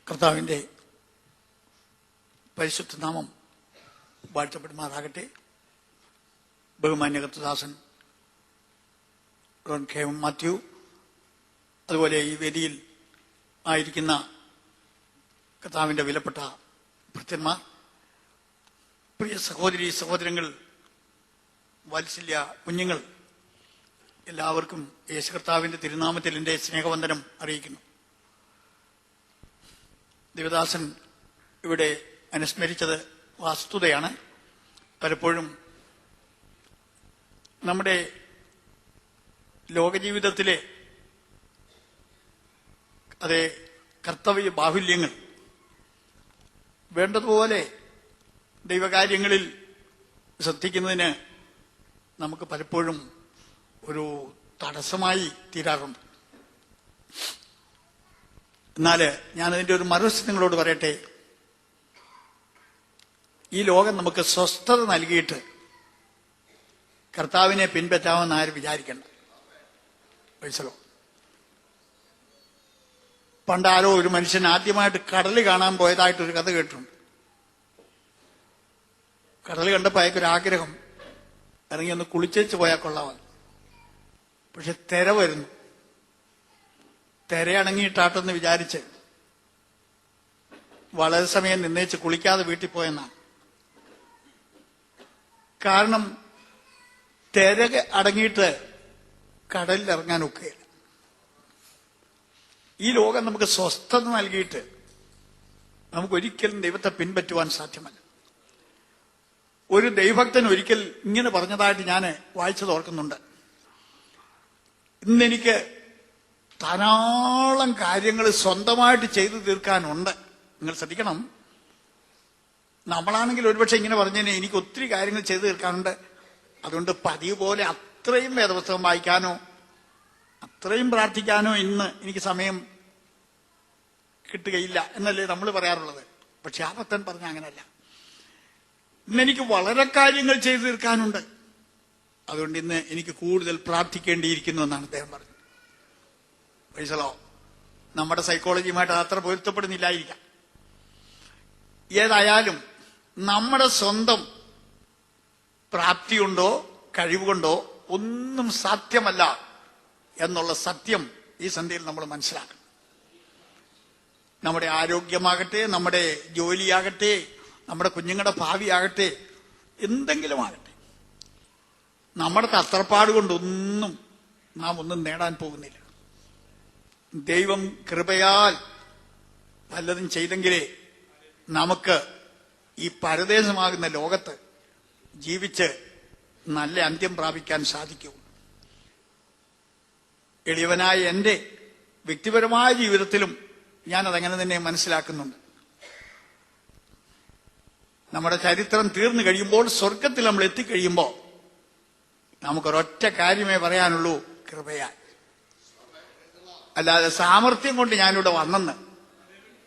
കർത്താവിൻ്റെ പരിശുദ്ധ നാമം വാഴ്ത്തപ്പെടുമാറാകട്ടെ. ബഹുമാന്യ കർത്തദാസൻ ഡോൺ കെ എം മാത്യു, അതുപോലെ ഈ വേദിയിൽ ആയിരിക്കുന്ന കർത്താവിൻ്റെ വിലപ്പെട്ട ഭൃത്യന്മാർ, പ്രിയ സഹോദരി സഹോദരങ്ങൾ, വാത്സല്യ കുഞ്ഞുങ്ങൾ, എല്ലാവർക്കും യേശു കർത്താവിൻ്റെ തിരുനാമത്തിൽ എൻ്റെ സ്നേഹവന്ദനം അറിയിക്കുന്നു. ദേവദാസൻ ഇവിടെ അനുസ്മരിച്ചത് വസ്തുതയാണ്. പലപ്പോഴും നമ്മുടെ ലോകജീവിതത്തിലെ അതേ കർത്തവ്യ ബാഹുല്യങ്ങൾ വേണ്ടതുപോലെ ദൈവകാര്യങ്ങളിൽ ശ്രദ്ധിക്കുന്നതിന് നമുക്ക് പലപ്പോഴും ഒരു തടസ്സമായി തീരാറുണ്ട്. എന്നാൽ ഞാനതിൻ്റെ ഒരു മറുവശം നിങ്ങളോട് പറയട്ടെ. ഈ ലോകം നമുക്ക് സ്വസ്ഥത നൽകിയിട്ട് കർത്താവിനെ പിൻപറ്റാമെന്ന് ആരും വിചാരിക്കണ്ട. മനസ്സിലോ? പണ്ടാരോ ഒരു മനുഷ്യൻ ആദ്യമായിട്ട് കടൽ കാണാൻ പോയതായിട്ടൊരു കഥ കേട്ടിട്ടുണ്ട്. കടൽ കണ്ടപ്പോൾ അയാൾക്കൊരാഗ്രഹം, ഇറങ്ങി ഒന്ന് കുളിച്ചേച്ച് പോയാൽ കൊള്ളാമെന്ന്. പക്ഷെ തിര വരുന്നു. തിരയണങ്ങിയിട്ടാട്ടെന്ന് വിചാരിച്ച് വളരെ സമയം നിന്നേച്ച് കുളിക്കാതെ വീട്ടിൽ പോയെന്നാണ്. കാരണം തിര അടങ്ങിയിട്ട് കടലിൽ ഇറങ്ങാൻ ഒക്കുകയില്ല. ഈ ലോകം നമുക്ക് സ്വസ്ഥത നൽകിയിട്ട് നമുക്കൊരിക്കലും ദൈവത്തെ പിൻപറ്റുവാൻ സാധ്യമല്ല. ഒരു ദൈവഭക്തൻ ഒരിക്കൽ ഇങ്ങനെ പറഞ്ഞതായിട്ട് ഞാൻ വായിച്ചത് ഓർക്കുന്നുണ്ട്. ഇന്നെനിക്ക് ധാരാളം കാര്യങ്ങൾ സ്വന്തമായിട്ട് ചെയ്തു തീർക്കാനുണ്ട്. നിങ്ങൾ ശ്രദ്ധിക്കണം. നമ്മളാണെങ്കിൽ ഒരുപക്ഷെ ഇങ്ങനെ പറഞ്ഞതിന് എനിക്ക് ഒത്തിരി കാര്യങ്ങൾ ചെയ്തു തീർക്കാനുണ്ട്, അതുകൊണ്ട് പതിവ് പോലെ അത്രയും വേദപുസ്തകം വായിക്കാനോ അത്രയും പ്രാർത്ഥിക്കാനോ ഇന്ന് എനിക്ക് സമയം കിട്ടുകയില്ല എന്നല്ലേ നമ്മൾ പറയാറുള്ളത്. പക്ഷെ ആ ഭക്തൻ പറഞ്ഞ അങ്ങനല്ല. ഇന്നെനിക്ക് വളരെ കാര്യങ്ങൾ ചെയ്തു തീർക്കാനുണ്ട്, അതുകൊണ്ട് ഇന്ന് എനിക്ക് കൂടുതൽ പ്രാർത്ഥിക്കേണ്ടിയിരിക്കുന്നു എന്നാണ് അദ്ദേഹം പറഞ്ഞത്. മനസ്സിലോ? നമ്മുടെ സൈക്കോളജിയുമായിട്ട് അത്ര പൊരുത്തപ്പെടുന്നില്ലായിരിക്കാം. ഏതായാലും നമ്മുടെ സ്വന്തം പ്രാപ്തിയുണ്ടോ കഴിവുകൊണ്ടോ ഒന്നും സാധ്യമല്ല എന്നുള്ള സത്യം ഈ സന്ധ്യയിൽ നമ്മൾ മനസ്സിലാക്കണം. നമ്മുടെ ആരോഗ്യമാകട്ടെ, നമ്മുടെ ജോലിയാകട്ടെ, നമ്മുടെ കുഞ്ഞുങ്ങളുടെ ഭാവിയാകട്ടെ, എന്തെങ്കിലും ആകട്ടെ, നമ്മുടെ തത്രപ്പാട് കൊണ്ടൊന്നും നാം ഒന്നും നേടാൻ പോകുന്നില്ല. ദൈവം കൃപയാൽ പലതും ചെയ്തെങ്കിലേ നമുക്ക് ഈ പരദേശമാകുന്ന ലോകത്ത് ജീവിച്ച് നല്ല അന്ത്യം പ്രാപിക്കാൻ സാധിക്കൂ. എളിയവനായ എൻ്റെ വ്യക്തിപരമായ ജീവിതത്തിലും ഞാനതങ്ങനെ തന്നെ മനസ്സിലാക്കുന്നുണ്ട്. നമ്മുടെ ചരിത്രം തീർന്നു കഴിയുമ്പോൾ, സ്വർഗത്തിൽ നമ്മൾ എത്തിക്കഴിയുമ്പോൾ നമുക്കൊരൊറ്റ കാര്യമേ പറയാനുള്ളൂ: കൃപയാൽ. അല്ലാതെ സാമർഥ്യം കൊണ്ട് ഞാനിവിടെ വന്നെന്ന്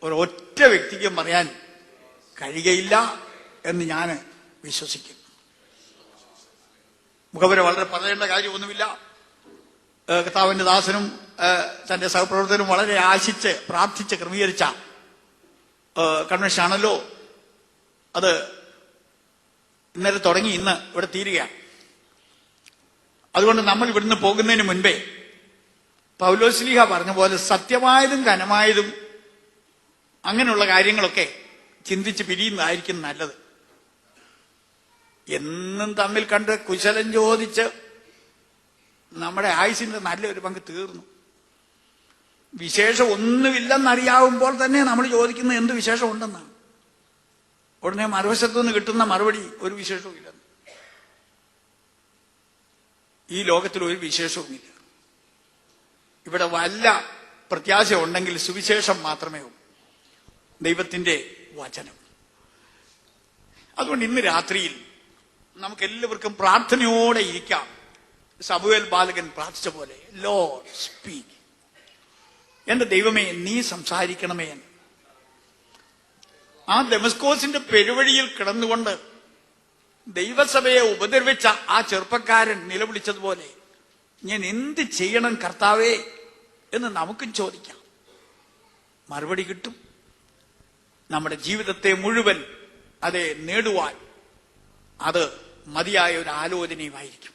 ഒരൊറ്റ വ്യക്തിക്കും പറയാൻ കഴിയുകയില്ല എന്ന് ഞാൻ വിശ്വസിക്കുന്നു. മുഖവരെ വളരെ പറയേണ്ട കാര്യമൊന്നുമില്ല. കർത്താവിന്റെ ദാസനും തന്റെ സഹപ്രവർത്തകരും വളരെ ആശിച്ച് പ്രാർത്ഥിച്ച് ക്രമീകരിച്ച കൺവെൻഷനാണല്ലോ. അത് ഇന്നലെ തുടങ്ങി ഇന്ന് ഇവിടെ തീരുകയാണ്. അതുകൊണ്ട് നമ്മൾ ഇവിടുന്ന് പോകുന്നതിന് മുൻപേ പൗലോസ്ലീഹ പറഞ്ഞ പോലെ സത്യമായതും ഘനമായതും അങ്ങനെയുള്ള കാര്യങ്ങളൊക്കെ ചിന്തിച്ച് പിരിയുന്നതായിരിക്കും നല്ലത്. എന്നും തമ്മിൽ കണ്ട് കുശലം ചോദിച്ച് നമ്മുടെ ആയുസിന്റെ നല്ലൊരു പങ്ക് തീർന്നു. വിശേഷം ഒന്നുമില്ലെന്നറിയാവുമ്പോൾ തന്നെ നമ്മൾ ചോദിക്കുന്നത് എന്ത് വിശേഷം ഉണ്ടെന്നാണ്. ഉടനെ മറുവശത്തുനിന്ന് കിട്ടുന്ന മറുപടി ഒരു വിശേഷവും ഇല്ലെന്ന്. ഈ ലോകത്തിൽ ഒരു വിശേഷവുമില്ല. ഇവിടെ വല്ല പ്രത്യാശ ഉണ്ടെങ്കിൽ സുവിശേഷം മാത്രമേ ഉള്ളൂ, ദൈവത്തിന്റെ വചനം. അതുകൊണ്ട് ഇന്ന് രാത്രിയിൽ നമുക്ക് എല്ലാവർക്കും പ്രാർത്ഥനയോടെ ഇരിക്കാം. ശമൂവേൽ ബാലകൻ പ്രാർത്ഥിച്ച പോലെ, ലോർഡ് സ്പീക്ക്, എന്റെ ദൈവമേ നീ സംസാരിക്കണമേ എന്ന്. ആ ദമസ്കോസിന്റെ പെരുവഴിയിൽ കിടന്നുകൊണ്ട് ദൈവസഭയെ ഉപദ്രവിച്ച ആ ചെറുപ്പക്കാരൻ നിലവിളിച്ചതുപോലെ, ഞാൻ എന്ത് ചെയ്യണം കർത്താവേ എന്ന് നമുക്കും ചോദിക്കാം. മറുപടി കിട്ടും. നമ്മുടെ ജീവിതത്തെ മുഴുവൻ അതെ നേടുവാൻ അത് മതിയായ ഒരു ആലോചനയുമായിരിക്കും.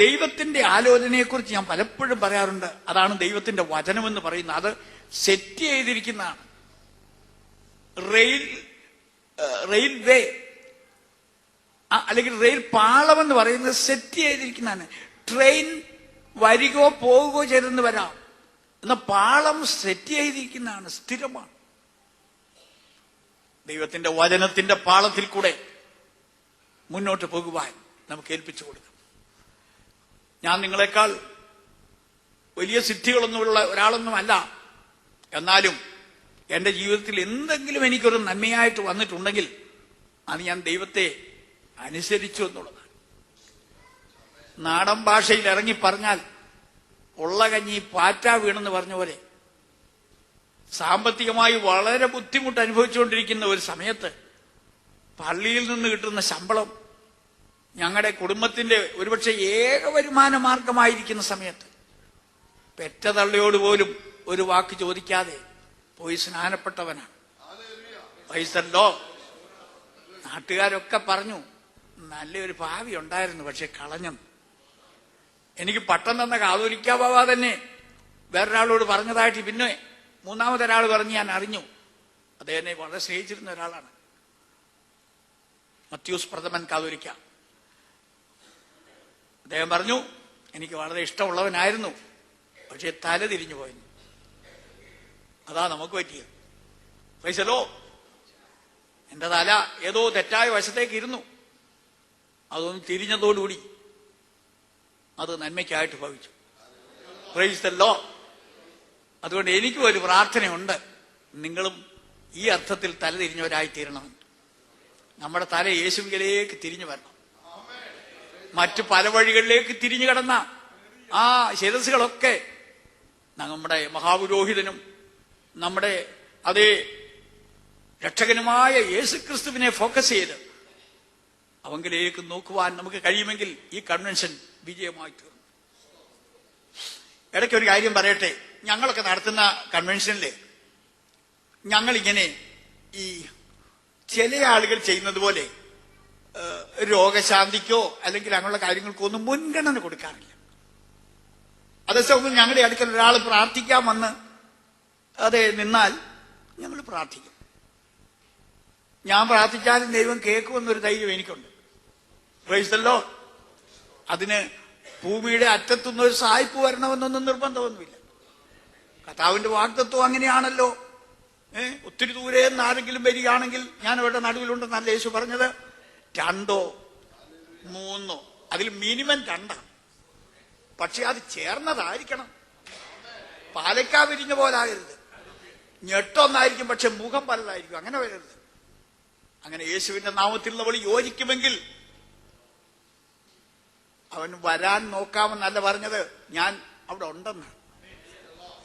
ദൈവത്തിന്റെ ആലോചനയെക്കുറിച്ച് ഞാൻ പലപ്പോഴും പറയാറുണ്ട്. അതാണ് ദൈവത്തിന്റെ വചനമെന്ന് പറയുന്നത്. അത് സെറ്റ് ചെയ്തിരിക്കുന്നതാണ്. റെയിൽവേ അല്ലെങ്കിൽ റെയിൽ പാളമെന്ന് പറയുന്നത് സെറ്റ് ചെയ്തിരിക്കുന്നതാണ്. ട്രെയിൻ വരികയോ പോവുകയോ ചെയ്തെന്ന് വരാം. എന്നാൽ പാളം സെറ്റ് ചെയ്തിരിക്കുന്നതാണ്, സ്ഥിരമാണ്. ദൈവത്തിന്റെ വചനത്തിന്റെ പാളത്തിൽ കൂടെ മുന്നോട്ട് പോകുവാൻ നമുക്ക് ഏൽപ്പിച്ചു കൊടുക്കാം. ഞാൻ നിങ്ങളെക്കാൾ വലിയ സിദ്ധികളൊന്നുമുള്ള ഒരാളൊന്നുമല്ല. എന്നാലും എന്റെ ജീവിതത്തിൽ എന്തെങ്കിലും എനിക്കൊരു നന്മയായിട്ട് വന്നിട്ടുണ്ടെങ്കിൽ അത് ഞാൻ ദൈവത്തെ അനുസരിച്ചു എന്നുള്ളതാണ്. നാടൻ ഭാഷയിൽ ഇറങ്ങി പറഞ്ഞാൽ ഉള്ള കഞ്ഞി പാറ്റ വീണെന്ന് പറഞ്ഞ പോലെ സാമ്പത്തികമായി വളരെ ബുദ്ധിമുട്ട് അനുഭവിച്ചുകൊണ്ടിരിക്കുന്ന ഒരു സമയത്ത് പള്ളിയിൽ നിന്ന് കിട്ടുന്ന ശമ്പളം ഞങ്ങളുടെ കുടുംബത്തിന്റെ ഒരുപക്ഷെ ഏക വരുമാന മാർഗമായിരിക്കുന്ന സമയത്ത് പെറ്റ തള്ളിയോട് പോലും ഒരു വാക്ക് ചോദിക്കാതെ പോയി സ്നാനപ്പെട്ടവനാണ്. പൈസല്ലോ നാട്ടുകാരൊക്കെ പറഞ്ഞു നല്ലൊരു ഭാവി ഉണ്ടായിരുന്നു, പക്ഷെ കളഞ്ഞു. എനിക്ക് പട്ടം തന്ന കാതോലിക്ക ബാബ തന്നെ വേറൊരാളോട് പറഞ്ഞതായിട്ട് പിന്നെ മൂന്നാമതൊരാൾ പറഞ്ഞ് ഞാൻ അറിഞ്ഞു. അദ്ദേഹത്തെ വളരെ സ്നേഹിച്ചിരുന്ന ഒരാളാണ്, മത്യൂസ് പ്രഥമൻ കാതോലിക്ക. അദ്ദേഹം പറഞ്ഞു എനിക്ക് വളരെ ഇഷ്ടമുള്ളവനായിരുന്നു, പക്ഷെ തല തിരിഞ്ഞു പോയിരുന്നു. അതാ നമുക്ക് പറ്റിയത്. പൈസലോ എന്റെ തല ഏതോ തെറ്റായ വശത്തേക്ക് ഇരുന്നു. അതൊന്ന് തിരിഞ്ഞതോടുകൂടി അത് നന്മയ്ക്കായിട്ട് ഭവിച്ചു. Price the Lord. അതുകൊണ്ട് എനിക്കും ഒരു പ്രാർത്ഥനയുണ്ട്, നിങ്ങളും ഈ അർത്ഥത്തിൽ തല തിരിഞ്ഞവരായി തീരണമെന്ന്. നമ്മുടെ തല യേശുവിലേക്ക് തിരിഞ്ഞു വരണം. മറ്റു പല വഴികളിലേക്ക് തിരിഞ്ഞു കിടന്ന ആ ശിരസുകളൊക്കെ നമ്മുടെ മഹാപുരോഹിതനും നമ്മുടെ അതേ രക്ഷകനുമായ യേശുക്രിസ്തുവിനെ ഫോക്കസ് ചെയ്ത് അവങ്കിലേക്ക് നോക്കുവാൻ നമുക്ക് കഴിയുമെങ്കിൽ ഈ കൺവെൻഷൻ വിജയമായി തീർന്നു. ഇടയ്ക്ക് ഒരു കാര്യം പറയട്ടെ. ഞങ്ങളൊക്കെ നടത്തുന്ന കൺവെൻഷനില് ഞങ്ങളിങ്ങനെ ഈ ചില ആളുകൾ ചെയ്യുന്നത് പോലെ രോഗശാന്തിക്കോ അല്ലെങ്കിൽ അങ്ങനെയുള്ള കാര്യങ്ങൾക്കോ ഒന്നും മുൻഗണന കൊടുക്കാറില്ല. അതേസമയം ഞങ്ങളുടെ അടുക്കൽ ഒരാൾ പ്രാർത്ഥിക്കാൻ വന്ന് അതെ നിന്നാൽ ഞങ്ങൾ പ്രാർത്ഥിക്കും. ഞാൻ പ്രാർത്ഥിച്ചാലും ദൈവം കേൾക്കുമെന്നൊരു ധൈര്യം എനിക്കുണ്ട്. Price the Lord. അതിന് ഭൂമിയുടെ അറ്റത്തുനിന്ന് ഒരു സായിപ്പ് വരണമെന്നൊന്നും നിർബന്ധമൊന്നുമില്ല. കർത്താവിന്റെ വാഗ്ദത്വം അങ്ങനെയാണല്ലോ. ഒത്തിരി ദൂരെ നിന്ന് ആരെങ്കിലും വരികയാണെങ്കിൽ ഞാൻ അവരുടെ നടുവിലുണ്ടെന്നല്ല യേശു പറഞ്ഞത്. 2 3 അതിൽ മിനിമം 2, പക്ഷെ അത് ചേർന്നതായിരിക്കണം. പാലക്കാ വിരിഞ്ഞ പോലാകരുത്. ഞെട്ടൊന്നായിരിക്കും, പക്ഷെ മുഖം പലതായിരിക്കും. അങ്ങനെ വരരുത്. അങ്ങനെ യേശുവിന്റെ നാമത്തിൽ നമ്മൾ യോജിക്കുമെങ്കിൽ അവൻ വരാൻ നോക്കാമെന്നല്ല പറഞ്ഞത്, ഞാൻ അവിടെ ഉണ്ടെന്നാണ്.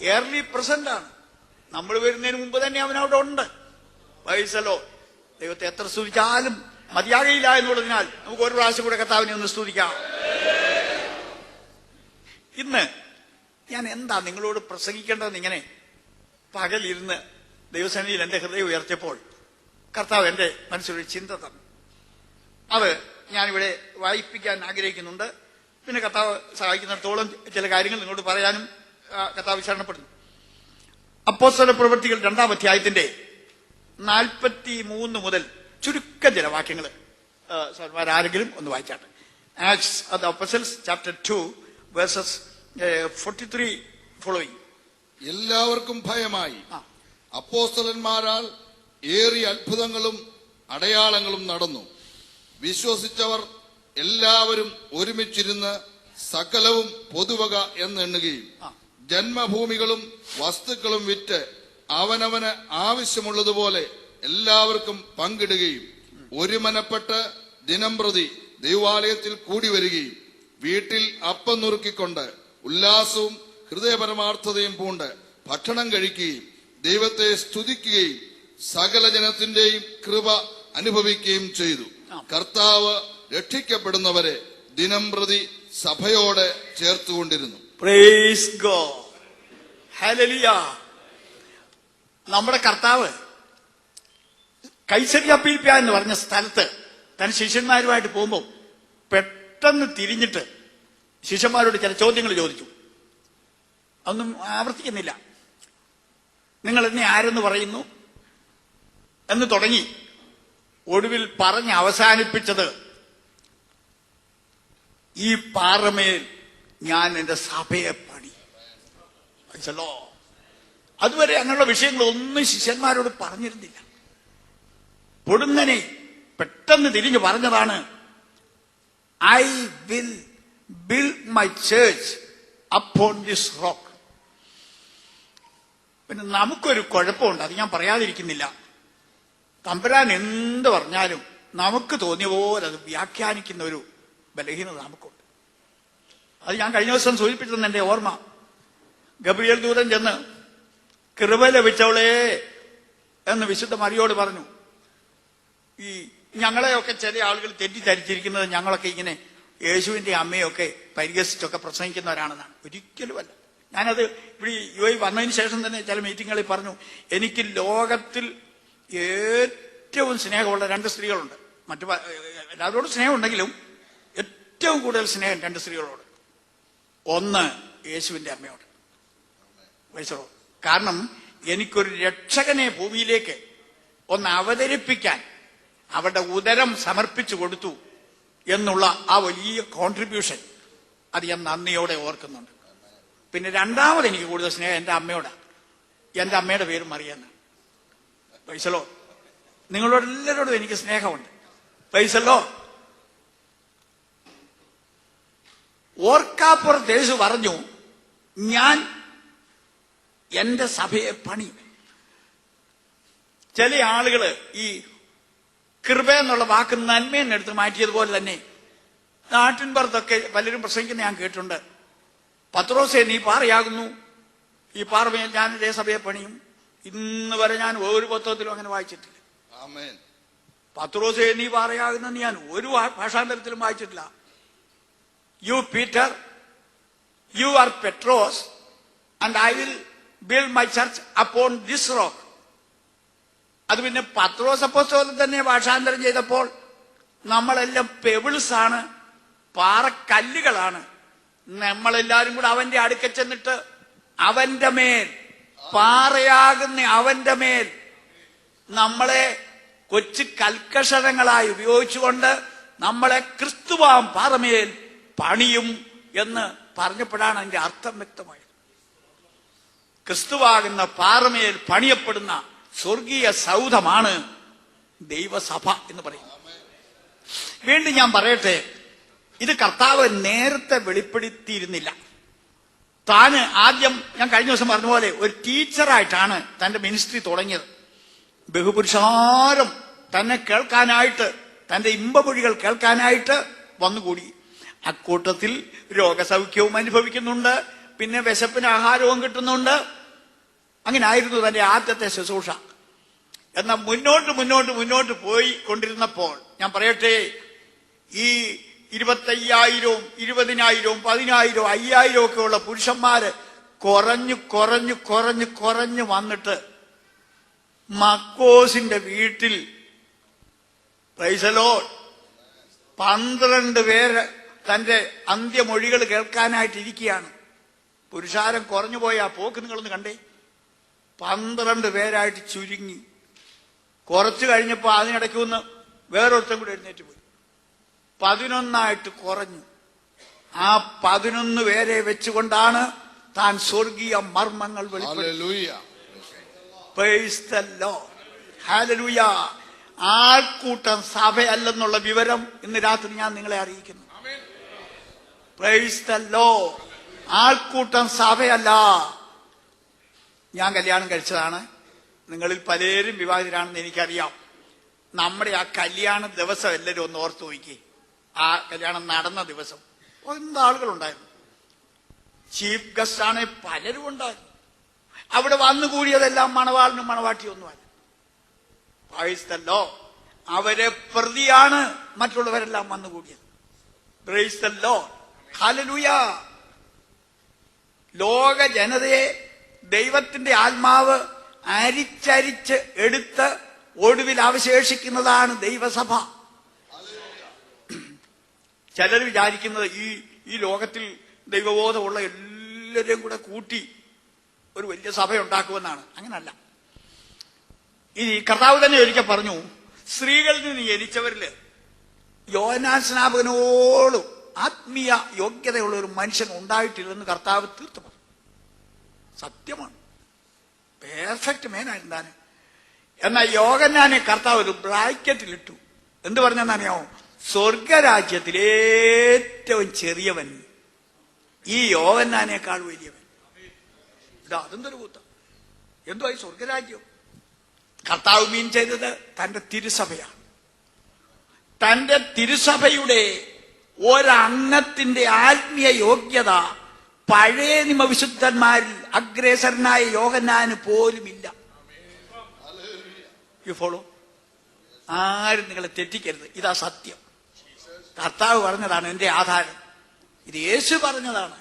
എയർലി പ്രസന്റ് ആണ്. നമ്മൾ വരുന്നതിന് മുമ്പ് തന്നെ അവൻ അവിടെ ഉണ്ട്. വയസ്സല്ലോ. ദൈവത്തെ എത്ര സ്തുതിച്ചാലും മതിയാകയില്ല എന്നുള്ളതിനാൽ നമുക്ക് ഒരു പ്രാവശ്യം കൂടെ കർത്താവിനെ ഒന്ന് സ്തുതിക്കാം. ഇന്ന് ഞാൻ എന്താ നിങ്ങളോട് പ്രസംഗിക്കേണ്ടതെന്ന് ഇങ്ങനെ പകലിരുന്ന് ദൈവസന്നിധിയിൽ എന്റെ ഹൃദയം ഉയർത്തിയപ്പോൾ കർത്താവ് എന്റെ മനസ്സിലൊരു ചിന്ത തന്നു. അത് ഞാനിവിടെ വായിപ്പിക്കാൻ ആഗ്രഹിക്കുന്നുണ്ട്. പിന്നെ കർത്താവ് സഹായിക്കുന്നിടത്തോളം ചില കാര്യങ്ങൾ നിങ്ങളോട് പറയാനും കർത്താവ് ശരണപ്പെടുന്നു. അപ്പോസ്തല പ്രവൃത്തികൾ 2-ാം അധ്യായത്തിന്റെ 43 മുതൽ ചുരുക്കം ചില വാക്യങ്ങൾ ആരെങ്കിലും ഒന്ന് വായിച്ചാട്ടെ. Acts of the apostles chapter 2 verses 43 following. എല്ലാവർക്കും ഭയമായി അപ്പോസ്തലന്മാരാൽ ഏറിയ അത്ഭുതങ്ങളും അടയാളങ്ങളും നടന്നു. വിശ്വസിച്ചവർ എല്ലാവരും ഒരുമിച്ചിരുന്ന് സകലവും പൊതുവക എന്നെണ്ണുകയും ജന്മഭൂമികളും വസ്തുക്കളും വിറ്റ് അവനവന് ആവശ്യമുള്ളതുപോലെ എല്ലാവർക്കും പങ്കിടുകയും ഒരുമനപ്പെട്ട് ദിനംപ്രതി ദൈവാലയത്തിൽ കൂടി വരികയും വീട്ടിൽ അപ്പം നുറുക്കിക്കൊണ്ട് ഉല്ലാസവും ഹൃദയപരമാർത്ഥതയും പൂണ്ട് ഭക്ഷണം കഴിക്കുകയും ദൈവത്തെ സ്തുതിക്കുകയും സകല ജനത്തിന്റെയും കൃപ അനുഭവിക്കുകയും ചെയ്തു. കർത്താവ് രക്ഷിക്കപ്പെടുന്നവരെ ദിനംപ്രതി സഭയോടെ ചേർത്തുകൊണ്ടിരുന്നു. Praise God. ഹല്ലേലൂയ. നമ്മുടെ കർത്താവ് കൈസരിയ ഫിലിപ്പിയ എന്ന് പറഞ്ഞ സ്ഥലത്ത് തൻ ശിഷ്യന്മാരുമായിട്ട് പോകുമ്പോൾ പെട്ടെന്ന് തിരിഞ്ഞിട്ട് ശിഷ്യന്മാരോട് ചില ചോദ്യങ്ങൾ ചോദിച്ചു. അതൊന്നും ആവർത്തിക്കുന്നില്ല. നിങ്ങൾ എന്നെ ആരെന്ന് പറയുന്നു എന്ന് തുടങ്ങി ഒടുവിൽ പറഞ്ഞ് അവസാനിപ്പിച്ചത്, ഈ പാറമേൽ ഞാൻ എന്റെ സഭയെ പണി. മനസ്സിലോ? അതുവരെ അങ്ങനെയുള്ള വിഷയങ്ങളൊന്നും ശിഷ്യന്മാരോട് പറഞ്ഞിരുന്നില്ല. പൊടുന്നനെ പെട്ടെന്ന് തിരിഞ്ഞു പറഞ്ഞതാണ്, I will build my church upon this rock. പിന്നെ നമുക്കൊരു കുഴപ്പമുണ്ട്, അത് ഞാൻ പറയാതിരിക്കുന്നില്ല. തമ്പുരാൻ എന്ത് പറഞ്ഞാലും നമുക്ക് തോന്നിയ പോലെ അത് വ്യാഖ്യാനിക്കുന്ന ഒരു ബലഹീനത നമുക്കുണ്ട്. അത് ഞാൻ കഴിഞ്ഞ ദിവസം സൂചിപ്പിച്ചതെന്ന് എന്റെ ഓർമ്മ. ഗബ്രിയേൽ ദൂതൻ ചെന്ന് കൃപ ലഭിച്ചവളേ എന്ന് വിശുദ്ധ മറിയോട് പറഞ്ഞു. ഈ ഞങ്ങളെയൊക്കെ ചില ആളുകൾ തെറ്റിദ്ധരിച്ചിരിക്കുന്നത് ഞങ്ങളൊക്കെ ഇങ്ങനെ യേശുവിന്റെ അമ്മയൊക്കെ പരിഹസിച്ചൊക്കെ പ്രസംഗിക്കുന്നവരാണെന്നാണ്. ഒരിക്കലുമല്ല. ഞാനത് ഇവിടെ യു ഐ വന്നതിന് ശേഷം തന്നെ ചില മീറ്റിങ്ങുകളിൽ പറഞ്ഞു, എനിക്ക് ലോകത്തിൽ ഏറ്റവും സ്നേഹമുള്ള 2 സ്ത്രീകളുണ്ട്. മറ്റു എല്ലാവരോടും സ്നേഹമുണ്ടെങ്കിലും ഏറ്റവും കൂടുതൽ സ്നേഹം 2 സ്ത്രീകളോട്. ഒന്ന് യേശുവിന്റെ അമ്മയോട്. വൈസറോ. കാരണം എനിക്കൊരു രക്ഷകനെ ഭൂമിയിലേക്ക് ഒന്ന് അവതരിപ്പിക്കാൻ അവരുടെ ഉദരം സമർപ്പിച്ചു കൊടുത്തു എന്നുള്ള ആ വലിയ കോൺട്രിബ്യൂഷൻ അത് ഞാൻ നന്ദിയോടെ ഓർക്കുന്നുണ്ട്. പിന്നെ രണ്ടാമത് എനിക്ക് കൂടുതൽ സ്നേഹം എന്റെ അമ്മയോടാണ്. എന്റെ അമ്മയുടെ പേര് മറിയെന്ന്. പൈസലോ. നിങ്ങളോട് എല്ലാവരോടും എനിക്ക് സ്നേഹമുണ്ട്. പൈസലോ. ഓർക്കാപ്പുറത്ത് യേശു പറഞ്ഞു, ഞാൻ എന്റെ സഭയെ പണി. ചില ആളുകള് ഈ കൃപ എന്നുള്ള വാക്ക് നന്മയെന്ന് എടുത്ത് മാറ്റിയതുപോലെ തന്നെ നാട്ടിൻപുറത്തൊക്കെ പലരും പ്രസംഗിക്കുന്ന ഞാൻ കേട്ടിട്ടുണ്ട്. പത്രോസേ നീ പാറയാകുന്നു, ഈ പാറമേൽ ഞാൻ ഇതേ സഭയെ പണിയും. ഇന്ന് വരെ ഞാൻ ഒരു പുസ്തകത്തിലും അങ്ങനെ വായിച്ചിട്ടില്ല. പത്രോസേ നീ പാറയാകുന്നെന്ന് ഞാൻ ഒരു ഭാഷാന്തരത്തിലും വായിച്ചിട്ടില്ല. U Peter, you are Petros and I will build my church upon this rock. അത് പിന്നെ പത്രോസ് അപ്പോസ്തലൻ തന്നെ ഭാഷാന്തരം ചെയ്തപ്പോൾ നമ്മളെല്ലാം പെബിൾസ് ആണ്, പാറക്കല്ലുകളാണ്. നമ്മളെല്ലാരും കൂടെ അവന്റെ അടുക്ക ചെന്നിട്ട് അവന്റെ മേൽ, പാറയാകുന്ന അവന്റെ മേൽ നമ്മളെ കൊച്ചു കൽക്കഷണങ്ങളായി ഉപയോഗിച്ചുകൊണ്ട് നമ്മളെ ക്രിസ്തുവാം പാറമേൽ പണിയും എന്ന് പറഞ്ഞപ്പോഴാണ് അതിന്റെ അർത്ഥം വ്യക്തമായത്. ക്രിസ്തുവാകുന്ന പാറമേൽ പണിയപ്പെടുന്ന സ്വർഗീയ സൗധമാണ് ദൈവസഭ എന്ന് പറയും. വീണ്ടും ഞാൻ പറയട്ടെ, ഇത് കർത്താവ് നേരത്തെ വെളിപ്പെടുത്തിയിരുന്നില്ല. താന് ആദ്യം ഞാൻ കഴിഞ്ഞ ദിവസം പറഞ്ഞ പോലെ ഒരു ടീച്ചറായിട്ടാണ് തന്റെ മിനിസ്ട്രി തുടങ്ങിയത്. ബഹുപുരുഷാരം തന്നെ കേൾക്കാനായിട്ട്, തന്റെ ഇമ്പമൊഴികൾ കേൾക്കാനായിട്ട് വന്നുകൂടി. അക്കൂട്ടത്തിൽ രോഗസൗഖ്യവും അനുഭവിക്കുന്നുണ്ട്, പിന്നെ വിശപ്പിന് ആഹാരവും കിട്ടുന്നുണ്ട്. അങ്ങനെ ആയിരുന്നു തന്റെ ആദ്യത്തെ ശുശ്രൂഷ. എന്നാൽ മുന്നോട്ട് പോയി കൊണ്ടിരുന്നപ്പോൾ ഞാൻ പറയട്ടെ, ഈ 25,000, 20,000, 10,000, 5,000 ഒക്കെ ഉള്ള പുരുഷന്മാര് കുറഞ്ഞു വന്നിട്ട് മക്കോസിന്റെ വീട്ടിൽ പ്രൈസലോ 12 പേര് തന്റെ അന്ത്യമൊഴികൾ കേൾക്കാനായിട്ട് ഇരിക്കുകയാണ്. പുരുഷാരം കുറഞ്ഞു പോയ ആ പോക്ക് നിങ്ങളൊന്ന് കണ്ടേ. 12 പേരായിട്ട് ചുരുങ്ങി. കുറച്ചു കഴിഞ്ഞപ്പോ അതിനിടയ്ക്ക് ഒന്ന് വേറൊരുത്തം കൂടി എഴുന്നേറ്റ് പോയി. 11 കുറഞ്ഞു. ആ 11 പേരെ വെച്ചുകൊണ്ടാണ് താൻ സ്വർഗീയ മർമ്മങ്ങൾ ഹല്ലേലൂയ. ആൾക്കൂട്ടം സഭയല്ലെന്നുള്ള വിവരം ഇന്ന് രാത്രി ഞാൻ നിങ്ങളെ അറിയിക്കുന്നു. Price the Lord. ആൾക്കൂട്ടം സഭയല്ല. ഞാൻ കല്യാണം കഴിച്ചതാണ്. നിങ്ങളിൽ പലരും വിവാഹിതരാണെന്ന് എനിക്കറിയാം. നമ്മുടെ ആ കല്യാണ ദിവസം എല്ലാവരും ഒന്ന് ഓർത്തു നോക്കി. ആ കല്യാണം നടന്ന ദിവസം ആളുകളുണ്ടായിരുന്നു. ചീഫ് ഗസ്റ്റ് ആണ്, പലരും ഉണ്ടായിരുന്നു. അവിടെ വന്നുകൂടിയതെല്ലാം മണവാളനും മണവാട്ടിയൊന്നുമല്ല. Praise the lord. അവരെ പ്രതിയാണ് മറ്റുള്ളവരെല്ലാം വന്നുകൂടിയത്. Praise the lord. ഹല്ലേലൂയ. ലോക ജനതയെ ദൈവത്തിന്റെ ആത്മാവ് അരിച്ചരിച്ച് എടുത്ത് ഒടുവിൽ അവശേഷിക്കുന്നതാണ് ദൈവസഭ. ചിലർ വിചാരിക്കുന്നത് ഈ ലോകത്തിൽ ദൈവബോധമുള്ള എല്ലാവരെയും കൂടെ കൂട്ടി ഒരു വലിയ സഭ ഉണ്ടാക്കുമെന്നാണ്. അങ്ങനല്ല. ഈ കർത്താവ് തന്നെ ഒരിക്കൽ പറഞ്ഞു, സ്ത്രീകളിൽ നിന്ന് ജനിച്ചവരില് യോഹന്നാൻ സ്നാപകനോടും ആത്മീയ യോഗ്യതയുള്ള ഒരു മനുഷ്യൻ ഉണ്ടായിട്ടില്ലെന്ന് കർത്താവ് തീർത്തു പറഞ്ഞു. സത്യമാണ്. പെർഫെക്റ്റ് മേനായിരുന്നു താൻ. എന്നാൽ യോഹന്നാനെ കർത്താവ് ഒരു ബ്രാക്കറ്റിലിട്ടു. എന്ത് പറഞ്ഞെന്നറിയാമോ? സ്വർഗരാജ്യത്തിൽ ഏറ്റവും ചെറിയവൻ ഈ യോഹന്നാനേക്കാൾ വലിയവൻ. അതെന്തൊരു കൂത്ത! എന്തോ ഈ സ്വർഗരാജ്യം? കർത്താവ് മീൻ ചെയ്തത് തന്റെ തിരുസഭയാണ്. തന്റെ തിരുസഭയുടെ ഒരംഗത്തിന്റെ ആത്മീയ യോഗ്യത പഴയ നിയമവിശുദ്ധന്മാരിൽ അഗ്രേസരനായ യോഹന്നാന് പോലുമില്ല. You follow? ആരും നിങ്ങളെ തെറ്റിക്കരുത്. ഇതാ സത്യം. കർത്താവ് പറഞ്ഞതാണ് എന്റെ ആധാരം. ഇത് യേശു പറഞ്ഞതാണ്.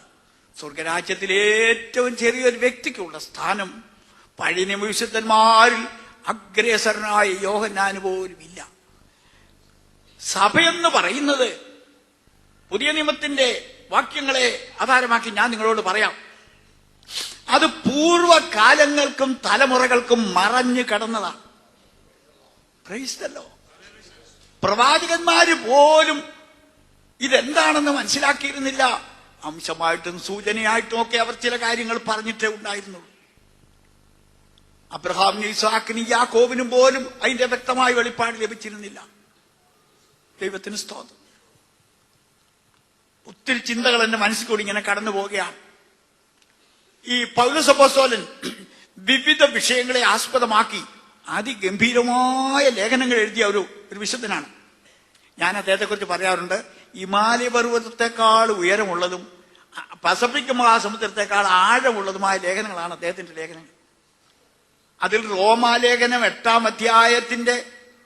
സ്വർഗരാജ്യത്തിൽ ഏറ്റവും ചെറിയൊരു വ്യക്തിക്കുള്ള സ്ഥാനം പഴയ നിയമവിശുദ്ധന്മാരിൽ അഗ്രേസരനായ യോഹന്നാന് പോലുമില്ല. സഭയെന്ന് പറയുന്നത് പുതിയ നിയമത്തിന്റെ വാക്യങ്ങളെ ആധാരമാക്കി ഞാൻ നിങ്ങളോട് പറയാം. അത് പൂർവകാലങ്ങൾക്കും തലമുറകൾക്കും മറഞ്ഞു കിടന്നതാണ്. Praise the lord. പ്രവാചകന്മാര് പോലും ഇതെന്താണെന്ന് മനസ്സിലാക്കിയിരുന്നില്ല. അംശമായിട്ടും സൂചനയായിട്ടും ഒക്കെ അവർ ചില കാര്യങ്ങൾ പറഞ്ഞിട്ടേ ഉണ്ടായിരുന്നുള്ളൂ. അബ്രഹാമിനും ഇസ്ഹാക്കിനും യാക്കോബിനും പോലും അതിന്റെ വ്യക്തമായ വെളിപ്പാട് ലഭിച്ചിരുന്നില്ല. ദൈവത്തിന് സ്തോത്രം. ഒത്തിരി ചിന്തകൾ എന്റെ മനസ്സിൽ കൂടി ഇങ്ങനെ കടന്നു പോവുകയാണ്. ഈ പൗലോസ് അപ്പോസ്തലൻ വിവിധ വിഷയങ്ങളെ ആസ്പദമാക്കി അതിഗംഭീരമായ ലേഖനങ്ങൾ എഴുതിയ ഒരു വിശുദ്ധനാണ്. ഞാൻ അദ്ദേഹത്തെക്കുറിച്ച് പറയാറുണ്ട്, ഹിമാലയ പർവ്വതത്തെക്കാൾ ഉയരമുള്ളതും പസഫിക് മഹാസമുദ്രത്തെക്കാൾ ആഴമുള്ളതുമായ ലേഖനങ്ങളാണ് അദ്ദേഹത്തിന്റെ ലേഖനങ്ങൾ. അതിൽ റോമാലേഖനം 8-ാം അധ്യായത്തിന്റെ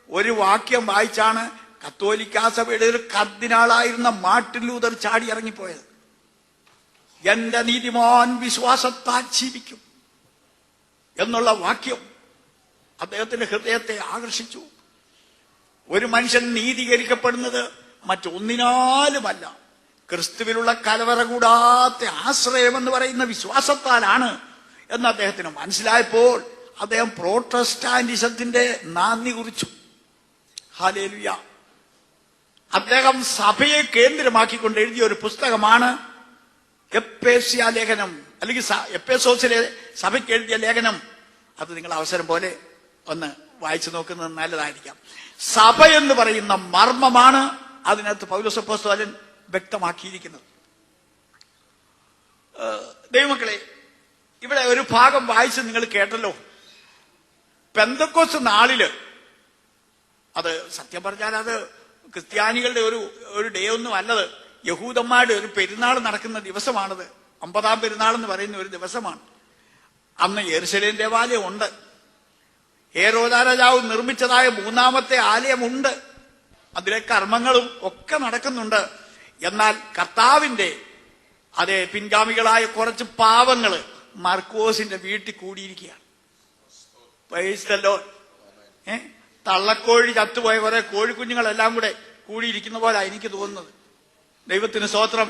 ഒരു വാക്യം വായിച്ചാണ് കത്തോലിക്കാ സഭയുടെ ഒരു കർദിനാളായിരുന്ന മാർട്ടിൻ ലൂതർ ചാടി ഇറങ്ങിപ്പോയത്. എന്റെ നീതിമാൻ വിശ്വാസത്താൽ ജീവിക്കും എന്നുള്ള വാക്യം അദ്ദേഹത്തിന്റെ ഹൃദയത്തെ ആകർഷിച്ചു. ഒരു മനുഷ്യൻ നീതീകരിക്കപ്പെടുന്നത് മറ്റൊന്നിനാലുമല്ല, ക്രിസ്തുവിലുള്ള കലവറ കൂടാത്ത ആശ്രയം എന്ന് പറയുന്ന വിശ്വാസത്താലാണ് എന്ന് അദ്ദേഹത്തിന് മനസ്സിലായപ്പോൾ അദ്ദേഹം പ്രോട്ടസ്റ്റാന്റിസത്തിന്റെ നാന്ദി കുറിച്ചു. ഹല്ലേലൂയ. അദ്ദേഹം സഭയെ കേന്ദ്രമാക്കിക്കൊണ്ട് എഴുതിയ ഒരു പുസ്തകമാണ് എപ്പേസ്യ ലേഖനം, അല്ലെങ്കിൽ എപ്പേസോസിലെ സഭയ്ക്ക് എഴുതിയ ലേഖനം. അത് നിങ്ങൾ അവസരം പോലെ ഒന്ന് വായിച്ചു നോക്കുന്നത് നല്ലതായിരിക്കാം. സഭ എന്ന് പറയുന്ന മർമ്മമാണ് അതിനകത്ത് പൗലോസ് അപ്പോസ്തലൻ വ്യക്തമാക്കിയിരിക്കുന്നത്. ദൈവമക്കളെ, ഇവിടെ ഒരു ഭാഗം വായിച്ച് നിങ്ങൾ കേട്ടല്ലോ. പെന്തക്കോസ്ത് നാളില്, അത് സത്യം പറഞ്ഞാൽ അത് ക്രിസ്ത്യാനികളുടെ ഒരു ഡേ ഒന്നും അല്ലത്. യഹൂദന്മാരുടെ ഒരു പെരുന്നാൾ നടക്കുന്ന ദിവസമാണത്. 50-ാം പെരുന്നാൾ എന്ന് പറയുന്ന ഒരു ദിവസമാണ്. അന്ന് യെരുശലേം ദേവാലയം ഉണ്ട്. ഹേരോദാ രാജാവ് നിർമ്മിച്ചതായ 3-ാമത്തെ ആലയമുണ്ട്. അതിലെ കർമ്മങ്ങളും ഒക്കെ നടക്കുന്നുണ്ട്. എന്നാൽ കർത്താവിന്റെ അതേ പിൻഗാമികളായ കുറച്ച് പാവങ്ങള് മർക്കോസിന്റെ വീട്ടിൽ കൂടിയിരിക്കുകയാണ്. Praise the lord. തള്ളക്കോഴി ചത്തുപോയ കുറെ കോഴിക്കുഞ്ഞുങ്ങളെല്ലാം കൂടെ കൂടിയിരിക്കുന്ന പോലെ എനിക്ക് തോന്നുന്നത്. ദൈവത്തിന് സ്തോത്രം.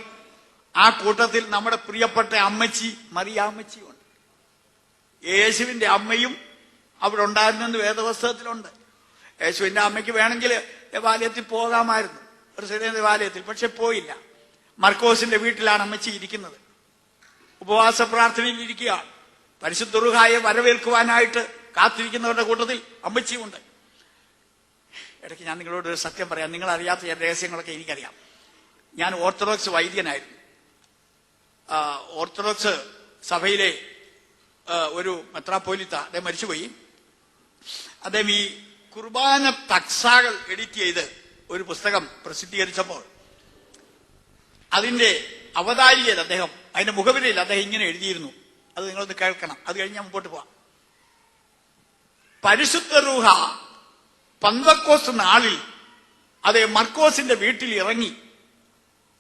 ആ കൂട്ടത്തിൽ നമ്മുടെ പ്രിയപ്പെട്ട അമ്മച്ചി മറിയാമ്മച്ചിയുണ്ട്. യേശുവിന്റെ അമ്മയും അവിടെ ഉണ്ടായിരുന്നെന്ന് വേദപുസ്തകത്തിലുണ്ട്. യേശുവിന്റെ അമ്മയ്ക്ക് വേണമെങ്കിൽ ദേവാലയത്തിൽ പോകാമായിരുന്നു, ഒരു ചെറിയ ദേവാലയത്തിൽ, പക്ഷെ പോയില്ല. മർക്കോസിന്റെ വീട്ടിലാണ് അമ്മച്ചി ഇരിക്കുന്നത്. ഉപവാസ പ്രാർത്ഥനയിൽ ഇരിക്കുകയാണ്. പരിശുദ്ധ റൂഹായെ വരവേൽക്കുവാനായിട്ട് കാത്തിരിക്കുന്നവരുടെ കൂട്ടത്തിൽ അമ്മച്ചിയുണ്ട്. ഇടയ്ക്ക് ഞാൻ നിങ്ങളോട് ഒരു സത്യം പറയാം. നിങ്ങൾ അറിയാത്ത ചില രഹസ്യങ്ങളൊക്കെ എനിക്കറിയാം. ഞാൻ ഓർത്തഡോക്സ് വൈദ്യനായിരുന്നു. ഓർത്തഡോക്സ് സഭയിലെ ഒരു മെത്രാപ്പോലിത്ത, അദ്ദേഹം മരിച്ചുപോയി. അദ്ദേഹം ഈ കുർബാന തക്സാകൾ എഡിറ്റ് ചെയ്ത് ഒരു പുസ്തകം പ്രസിദ്ധീകരിച്ചപ്പോൾ അതിന്റെ അവതാരികയിൽ അദ്ദേഹം, അതിന്റെ മുഖവിലയിൽ അദ്ദേഹം ഇങ്ങനെ എഴുതിയിരുന്നു. അത് നിങ്ങളൊന്ന് കേൾക്കണം. അത് കഴിഞ്ഞ് മുമ്പോട്ട് പോവാം. പരിശുദ്ധ റൂഹ പന്തക്കോസ്ത് നാളിൽ അതേ മർക്കോസിന്റെ വീട്ടിൽ ഇറങ്ങി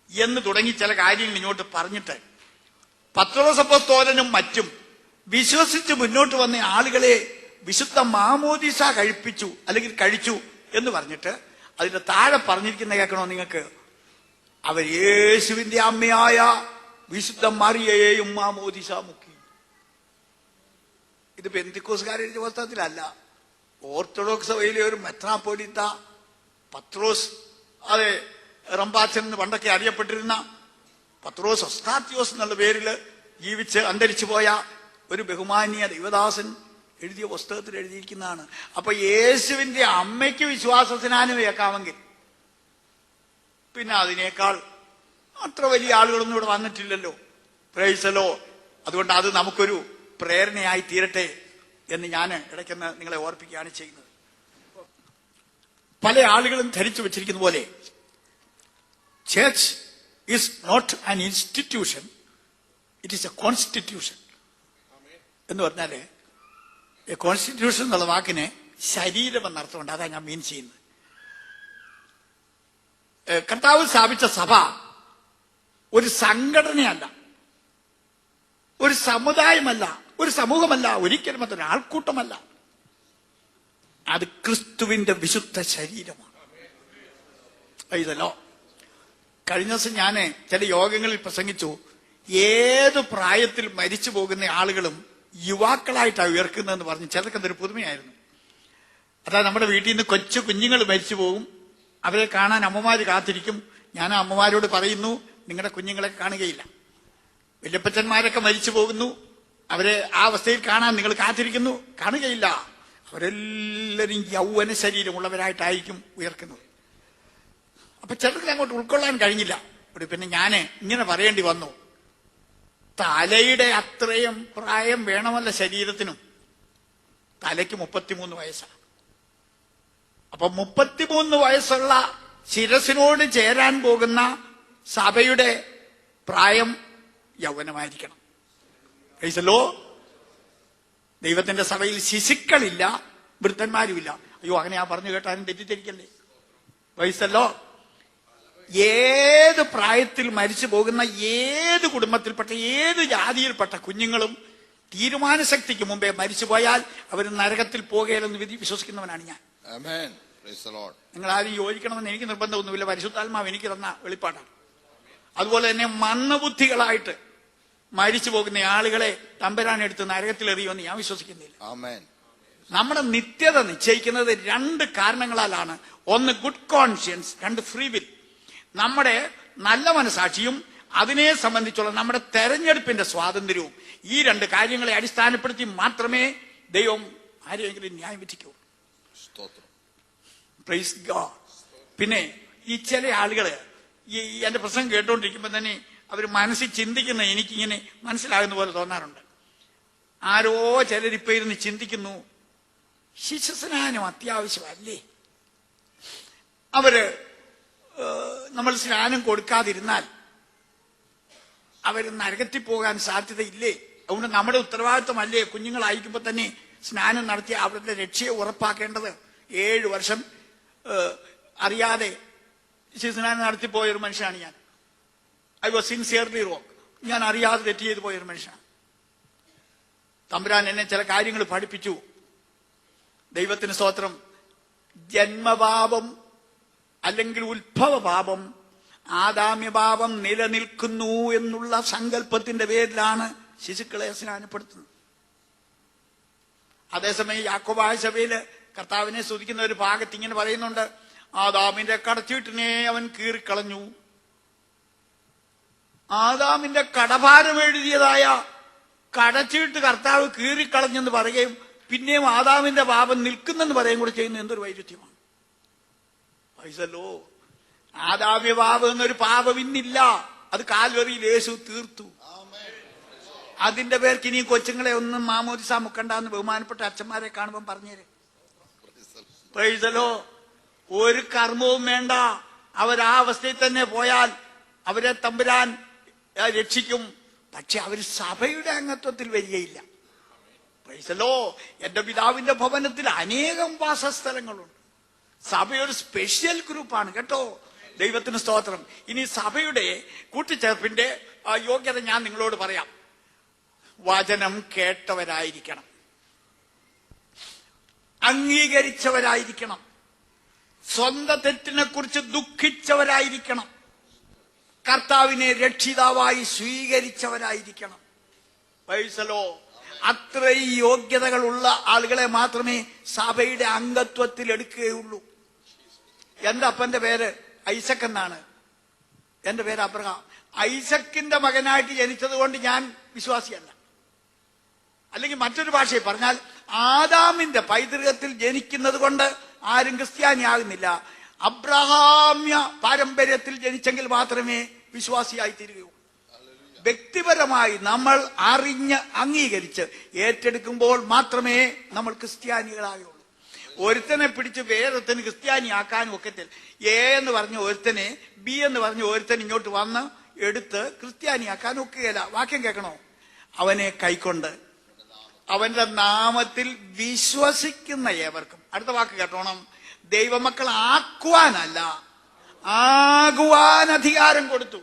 എന്ന് തുടങ്ങി ചില കാര്യങ്ങൾ ഇങ്ങോട്ട് പറഞ്ഞിട്ട് പത്രോസ് അപ്പോസ്തലനും മറ്റും വിശ്വസിച്ച് മുന്നോട്ട് വന്ന ആളുകളെ വിശുദ്ധ മാമോദീസ കഴിപ്പിച്ചു അല്ലെങ്കിൽ കഴിച്ചു എന്ന് പറഞ്ഞിട്ട് അതിന്റെ താഴെ പറഞ്ഞിരിക്കുന്ന കേൾക്കണോ നിങ്ങൾക്ക്? അവർ യേശുവിന്റെ അമ്മയായ വിശുദ്ധ മറിയയെയും മാമോദീസ മുക്കി. ഇത് പെന്തിക്കോസുകാരുടെ പുസ്തകത്തിലല്ല. ഓർത്തഡോക്സ് സഭയിലെ ഒരു മെത്രാപ്പോലീത്ത പത്രോസ്, അതെ, റംബാച്ചൻ എന്ന് പണ്ടൊക്കെ അറിയപ്പെട്ടിരുന്ന പത്രോസ് ഒസ്താത്യോസ് എന്നുള്ള പേരിൽ ജീവിച്ച് അന്തരിച്ചു പോയ ഒരു ബഹുമാനീയ ദൈവദാസൻ എഴുതിയ പുസ്തകത്തിൽ എഴുതിയിരിക്കുന്നതാണ്. അപ്പൊ യേശുവിന്റെ അമ്മയ്ക്ക് വിശ്വാസസ്നാനം ഏക്കാമെങ്കിൽ പിന്നെ അതിനേക്കാൾ അത്ര വലിയ ആളുകളൊന്നും ഇവിടെ വന്നിട്ടില്ലല്ലോ. പ്രൈസലോ. അതുകൊണ്ട് അത് നമുക്കൊരു പ്രേരണയായി തീരട്ടെ എന്ന് ഞാൻ ഇടയ്ക്കെന്ന് നിങ്ങളെ ഓർപ്പിക്കുകയാണ് ചെയ്യുന്നത്. പല ആളുകളും ധരിച്ചു വെച്ചിരിക്കുന്ന പോലെ church is not an institution, it is a constitution എന്ന് പറഞ്ഞാല് കോൺസ്റ്റിറ്റ്യൂഷൻ എന്നുള്ള വാക്കിന് ശരീരം എന്നർത്ഥമുണ്ട്. അതാണ് ഞാൻ മീൻ ചെയ്യുന്നത്. കർത്താവ് സ്ഥാപിച്ച സഭ ഒരു സംഘടനയല്ല, ഒരു സമുദായമല്ല, ഒരു സമൂഹമല്ല, ഒരിക്കലും അതൊരു ആൾക്കൂട്ടമല്ല. അത് ക്രിസ്തുവിന്റെ വിശുദ്ധ ശരീരമാണ്. ഇതല്ലോ കഴിഞ്ഞ ദിവസം ഞാൻ ചില യോഗങ്ങളിൽ പ്രസംഗിച്ചു. ഏത് പ്രായത്തിൽ മരിച്ചു പോകുന്ന ആളുകളും യുവാക്കളായിട്ടാണ് ഉയർക്കുന്നതെന്ന് പറഞ്ഞ് ചിലർക്ക് അതൊരു പുതുമയായിരുന്നു. അതായത് നമ്മുടെ വീട്ടിൽ നിന്ന് കൊച്ചു കുഞ്ഞുങ്ങൾ മരിച്ചു പോകും, അവരെ കാണാൻ അമ്മമാര് കാത്തിരിക്കും. ഞാൻ അമ്മമാരോട് പറയുന്നു, നിങ്ങളുടെ കുഞ്ഞുങ്ങളെ കാണുകയില്ല. വല്യപ്പച്ചന്മാരൊക്കെ മരിച്ചു പോകുന്നു, അവരെ ആ അവസ്ഥയിൽ കാണാൻ നിങ്ങൾ കാത്തിരിക്കുന്നു, കാണുകയില്ല. അവരെല്ലാവരും യൗവന ശരീരമുള്ളവരായിട്ടായിരിക്കും ഉയർക്കുന്നത്. അപ്പൊ ചിലർക്ക് അങ്ങോട്ട് ഉൾക്കൊള്ളാൻ കഴിഞ്ഞില്ല. പിന്നെ ഞാൻ ഇങ്ങനെ പറയേണ്ടി വന്നു, തലയുടെ അത്രയും പ്രായം വേണമല്ല ശരീരത്തിനും. തലയ്ക്ക് 33 വയസ്സാണ്. അപ്പൊ 33 വയസ്സുള്ള ശിരസിനോട് ചേരാൻ പോകുന്ന സഭയുടെ പ്രായം യൗവനമായിരിക്കണം. പ്രൈസല്ലോ. ദൈവത്തിന്റെ സഭയിൽ ശിശുക്കളില്ല, വൃദ്ധന്മാരുമില്ല. അയ്യോ, അങ്ങനെ ഞാൻ പറഞ്ഞു കേട്ടാലും തെറ്റിദ്ധരിക്കല്ലേ. പ്രൈസല്ലോ. ഏത് പ്രായത്തിൽ മരിച്ചു പോകുന്ന ഏത് കുടുംബത്തിൽപ്പെട്ട ഏത് ജാതിയിൽപ്പെട്ട കുഞ്ഞുങ്ങളും തീരുമാനശക്തിക്ക് മുമ്പേ മരിച്ചു പോയാൽ അവർ നരകത്തിൽ പോകുകയില്ലെന്ന് വിശ്വസിക്കുന്നവനാണ് ഞാൻ. നിങ്ങൾ ആരും യോജിക്കണമെന്ന് എനിക്ക് നിർബന്ധമൊന്നുമില്ല. പരിശുദ്ധാത്മാവ് എനിക്ക് തന്ന വെളിപ്പാടാണ്. അതുപോലെ തന്നെ മന്ദബുദ്ധികളായിട്ട് മരിച്ചു പോകുന്ന ആളുകളെ തമ്പുരാനെടുത്ത് നരകത്തിൽ എറിയുമെന്ന് ഞാൻ വിശ്വസിക്കുന്നില്ല. നമ്മുടെ നിത്യത നിശ്ചയിക്കുന്നത് 2 കാരണങ്ങളാലാണ്. ഒന്ന് ഗുഡ് കോൺഷ്യൻസ്, 2 ഫ്രീ വിൽ. നമ്മുടെ നല്ല മനസാക്ഷിയും അതിനെ സംബന്ധിച്ചുള്ള നമ്മുടെ തെരഞ്ഞെടുപ്പിന്റെ സ്വാതന്ത്ര്യവും. ഈ 2 കാര്യങ്ങളെ അടിസ്ഥാനപ്പെടുത്തി മാത്രമേ ദൈവം ആരെയെങ്കിലും ന്യായം വിധിക്കൂ. Praise God. പിന്നെ ഈ ചില ആളുകള് ഈ എന്റെ പ്രസംഗം കേട്ടോണ്ടിരിക്കുമ്പോ തന്നെ അവർ മനസ്സിൽ ചിന്തിക്കുന്ന എനിക്കിങ്ങനെ മനസ്സിലാകുന്ന പോലെ തോന്നാറുണ്ട്. ആരോ ചിലരിപ്പോ ഇരുന്ന് ചിന്തിക്കുന്നു, ശിശുസ്നാനം അത്യാവശ്യമല്ലേ? അവര് നമ്മൾ സ്നാനം കൊടുക്കാതിരുന്നാൽ അവർ നരകത്തിൽ പോകാൻ സാധ്യതയില്ലേ? അതുകൊണ്ട് നമ്മുടെ ഉത്തരവാദിത്വമല്ലേ കുഞ്ഞുങ്ങളായിരിക്കുമ്പോ തന്നെ സ്നാനം നടത്തി അവരുടെ രക്ഷയെ ഉറപ്പാക്കേണ്ടത്? 7 വർഷം അറിയാതെ ശിശുസ്നാനം നടത്തിപ്പോയൊരു മനുഷ്യനാണ് ഞാൻ. I was sincerely wrong. ഞാൻ അറിയാതെ തെറ്റ് ചെയ്തു പോയൊരു മനുഷ്യനാണ്. തമ്പുരാൻ എന്നെ ചില കാര്യങ്ങൾ പഠിപ്പിച്ചു. ദൈവത്തിന് സ്തോത്രം. ജന്മപാപം അല്ലെങ്കിൽ ഉത്ഭവപാപം, ആദാമ്യപാപം നിലനിൽക്കുന്നു എന്നുള്ള സങ്കല്പത്തിന്റെ പേരിലാണ് ശിശുക്കളെ സ്നാനപ്പെടുത്തുന്നത്. അതേസമയം യാക്കോബായ സഭയില് കർത്താവിനെ സ്തുതിക്കുന്ന ഒരു ഭാഗത്ത് ഇങ്ങനെ പറയുന്നുണ്ട്, ആദാമിന്റെ കടച്ചീട്ടിനെ അവൻ കീറിക്കളഞ്ഞു. ആദാമിന്റെ കടഭാരം എഴുതിയതായ കടച്ചീട്ട് കർത്താവ് കീറിക്കളഞ്ഞെന്ന് പറയുകയും പിന്നെയും ആദാമിന്റെ പാപം നിൽക്കുന്നെന്ന് പറയുകയും കൂടെ ചെയ്യുന്ന എന്തൊരു വൈരുദ്ധ്യമാണ്. പൈസല്ലോ. ആദാമ്യ പാപം എന്നൊരു പാപം ഇന്നില്ല. അത് കാൽവറിയിൽ യേശു തീർത്തു. അതിന്റെ പേർക്ക് ഇനി കൊച്ചുങ്ങളെ ഒന്നും മാമോദിസ മുക്കണ്ടെന്ന് ബഹുമാനപ്പെട്ട അച്ഛന്മാരെ കാണുമ്പം പറഞ്ഞേരെ. പൈസലോ. ഒരു കർമ്മവും വേണ്ട. അവരാ അവസ്ഥയിൽ തന്നെ പോയാൽ അവരെ തമ്പുരാൻ രക്ഷിക്കും. പക്ഷെ അവർ സഭയുടെ അംഗത്വത്തിൽ വരികയില്ല. പ്രൈസലോ. എന്റെ പിതാവിന്റെ ഭവനത്തിൽ അനേകം വാസസ്ഥലങ്ങളുണ്ട്. സഭയൊരു സ്പെഷ്യൽ ഗ്രൂപ്പാണ് കേട്ടോ. ദൈവത്തിന് സ്തോത്രം. ഇനി സഭയുടെ കൂട്ടിച്ചേർപ്പിന്റെ യോഗ്യത ഞാൻ നിങ്ങളോട് പറയാം. വചനം കേട്ടവരായിരിക്കണം. അംഗീകരിച്ചവരായിരിക്കണം. സ്വന്തം തെറ്റിനെ കുറിച്ച് ദുഃഖിച്ചവരായിരിക്കണം. കർത്താവിനെ രക്ഷിതാവായി സ്വീകരിച്ചവരായിരിക്കണം. പൈസലോ അത്രയും യോഗ്യതകളുള്ള ആളുകളെ മാത്രമേ സഭയുടെ അംഗത്വത്തിൽ എടുക്കുകയുള്ളൂ. എന്റെ അപ്പന്റെ പേര് ഐസക് എന്നാണ്. എന്റെ പേര് അബ്രഹാം. ഐസക്കിന്റെ മകനായിട്ട് ജനിച്ചത് കൊണ്ട് ഞാൻ വിശ്വാസിയല്ല. അല്ലെങ്കിൽ മറ്റൊരു ഭാഷയിൽ പറഞ്ഞാൽ ആദാമിന്റെ പൈതൃകത്തിൽ ജനിക്കുന്നത് കൊണ്ട് ആരും ക്രിസ്ത്യാനിയാകുന്നില്ല. അബ്രഹാമ്യ പാരമ്പര്യത്തിൽ ജനിച്ചെങ്കിൽ മാത്രമേ വിശ്വാസിയായി തീരുകയുള്ളൂ. വ്യക്തിപരമായി നമ്മൾ അറിഞ്ഞ് അംഗീകരിച്ച് ഏറ്റെടുക്കുമ്പോൾ മാത്രമേ നമ്മൾ ക്രിസ്ത്യാനികളാകുള്ളൂ. ഒരുത്തനെ പിടിച്ച് വേറൊരുത്തന് ക്രിസ്ത്യാനിയാക്കാനും ഒക്കത്തില്ല. എ എന്ന് പറഞ്ഞ ഒരുത്തനെ ബി എന്ന് പറഞ്ഞ ഒരുത്തൻ ഇങ്ങോട്ട് വന്ന് എടുത്ത് ക്രിസ്ത്യാനിയാക്കാൻ ഒക്കുകയില്ല. വാക്യം കേൾക്കണോ? അവനെ കൈക്കൊണ്ട് അവന്റെ നാമത്തിൽ വിശ്വസിക്കുന്ന ഏവർക്കും, അടുത്ത വാക്ക് കേട്ടോണം, ദൈവമക്കൾ ആക്കുവാനല്ല ആകുവാൻ അധികാരം കൊടുത്തു.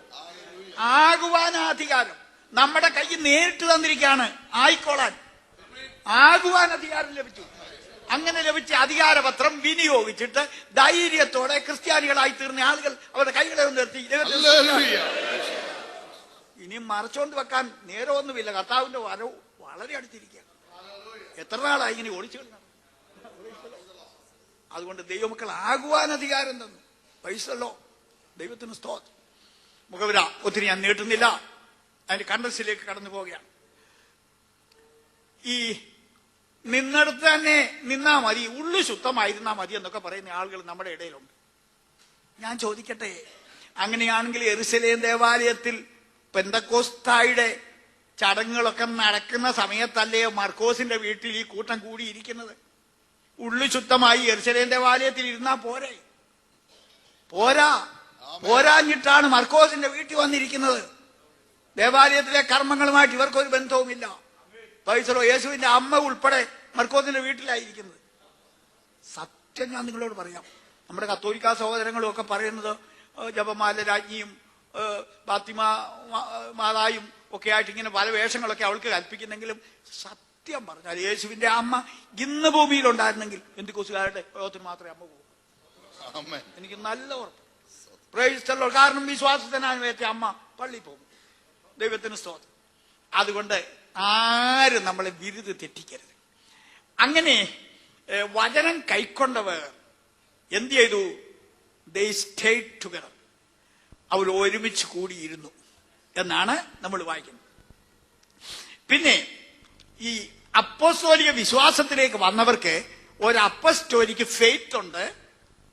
ആകുവാൻ അധികാരം നമ്മുടെ കയ്യിൽ നേരിട്ട് തന്നിരിക്കുകയാണ്. ആയിക്കോളാൻ ആകുവാൻ അധികാരം ലഭിച്ചു. അങ്ങനെ ലഭിച്ച അധികാരപത്രം വിനിയോഗിച്ചിട്ട് ധൈര്യത്തോടെ ക്രിസ്ത്യാനികളായി തീർന്ന ആളുകൾ അവരുടെ കൈകളെ ഒന്ന് നിർത്തി. ഇനിയും മറച്ചോണ്ട് വെക്കാൻ നേരമൊന്നുമില്ല. കർത്താവിന്റെ വരവ് വളരെ അടുത്തിരിക്കുക. എത്ര നാളായി ഇങ്ങനെ ഓടിച്ചു കളിക്കണം. അതുകൊണ്ട് ദൈവമക്കൾ ആകുവാൻ അധികാരം തന്നു. പൈസല്ലോ, ദൈവത്തിന് സ്തോത്രം. മുഖവിര ഒത്തിരി ഞാൻ നീട്ടുന്നില്ല, അതിന്റെ കണ്ടൻസിലേക്ക് കടന്നു പോവുകയാണ്. ഈ നിന്നിടത്ത് തന്നെ നിന്നാ മതി, ഉള്ളു ശുദ്ധമായിരുന്നാ മതി എന്നൊക്കെ പറയുന്ന ആളുകൾ നമ്മുടെ ഇടയിലുണ്ട്. ഞാൻ ചോദിക്കട്ടെ, അങ്ങനെയാണെങ്കിൽ യെരുശലേം ദേവാലയത്തിൽ പെന്തക്കോസ്തായുടെ ചടങ്ങുകളൊക്കെ നടക്കുന്ന സമയത്തല്ലേ മർക്കോസിന്റെ വീട്ടിൽ ഈ കൂട്ടം കൂടിയിരിക്കുന്നത്? ഉള്ളു ശുദ്ധമായി യെരുശലേം ദേവാലയത്തിൽ ഇരുന്നാ പോരെ? പോരാഞ്ഞിട്ടാണ് മർക്കോസിന്റെ വീട്ടിൽ വന്നിരിക്കുന്നത്. ദേവാലയത്തിലെ കർമ്മങ്ങളുമായിട്ട് ഇവർക്കൊരു ബന്ധവുമില്ല. പൈസലോ, യേശുവിന്റെ അമ്മ ഉൾപ്പെടെ മർക്കോസിന്റെ വീട്ടിലായിരിക്കുന്നത്. സത്യം ഞാൻ നിങ്ങളോട് പറയാം, നമ്മുടെ കത്തോലിക്ക സഹോദരങ്ങളും ഒക്കെ പറയുന്നത് ജപമാല രാജ്ഞിയും ഫാത്തിമ മാതായും ഒക്കെ ആയിട്ട് ഇങ്ങനെ പല വേഷങ്ങളൊക്കെ അവൾക്ക് കൽപ്പിക്കുന്നെങ്കിലും സത്യം പറഞ്ഞാൽ യേശുവിന്റെ അമ്മ ഇന്ന് ഭൂമിയിലുണ്ടായിരുന്നെങ്കിൽ പെന്തിക്കോസുകാരുടെ യോഗത്തിന് മാത്രമേ അമ്മ പോകും. എനിക്ക് നല്ല ഉറപ്പ്. പ്രേരിച്ചല്ലോ, കാരണം വിശ്വാസത്തിനാണ് അമ്മ പള്ളി പോകും. ദൈവത്തിന് സ്തോത്രം. അതുകൊണ്ട് ആരും നമ്മളെ വിരുത് തെറ്റിക്കരുത്. അങ്ങനെ വചനം കൈക്കൊണ്ടവർ എന്ത് ചെയ്തു? ദേ സ്റ്റേഡ് ടുഗദർ. അവർ ഒരുമിച്ച് കൂടിയിരുന്നു എന്നാണ് നമ്മൾ വായിക്കുന്നത്. പിന്നെ ഈ അപ്പോസ്തോലിക വിശ്വാസത്തിലേക്ക് വന്നവർക്ക് ഒരു അപ്പസ്റ്റോലിക് ഫെയ്ത്ത് ഉണ്ട്,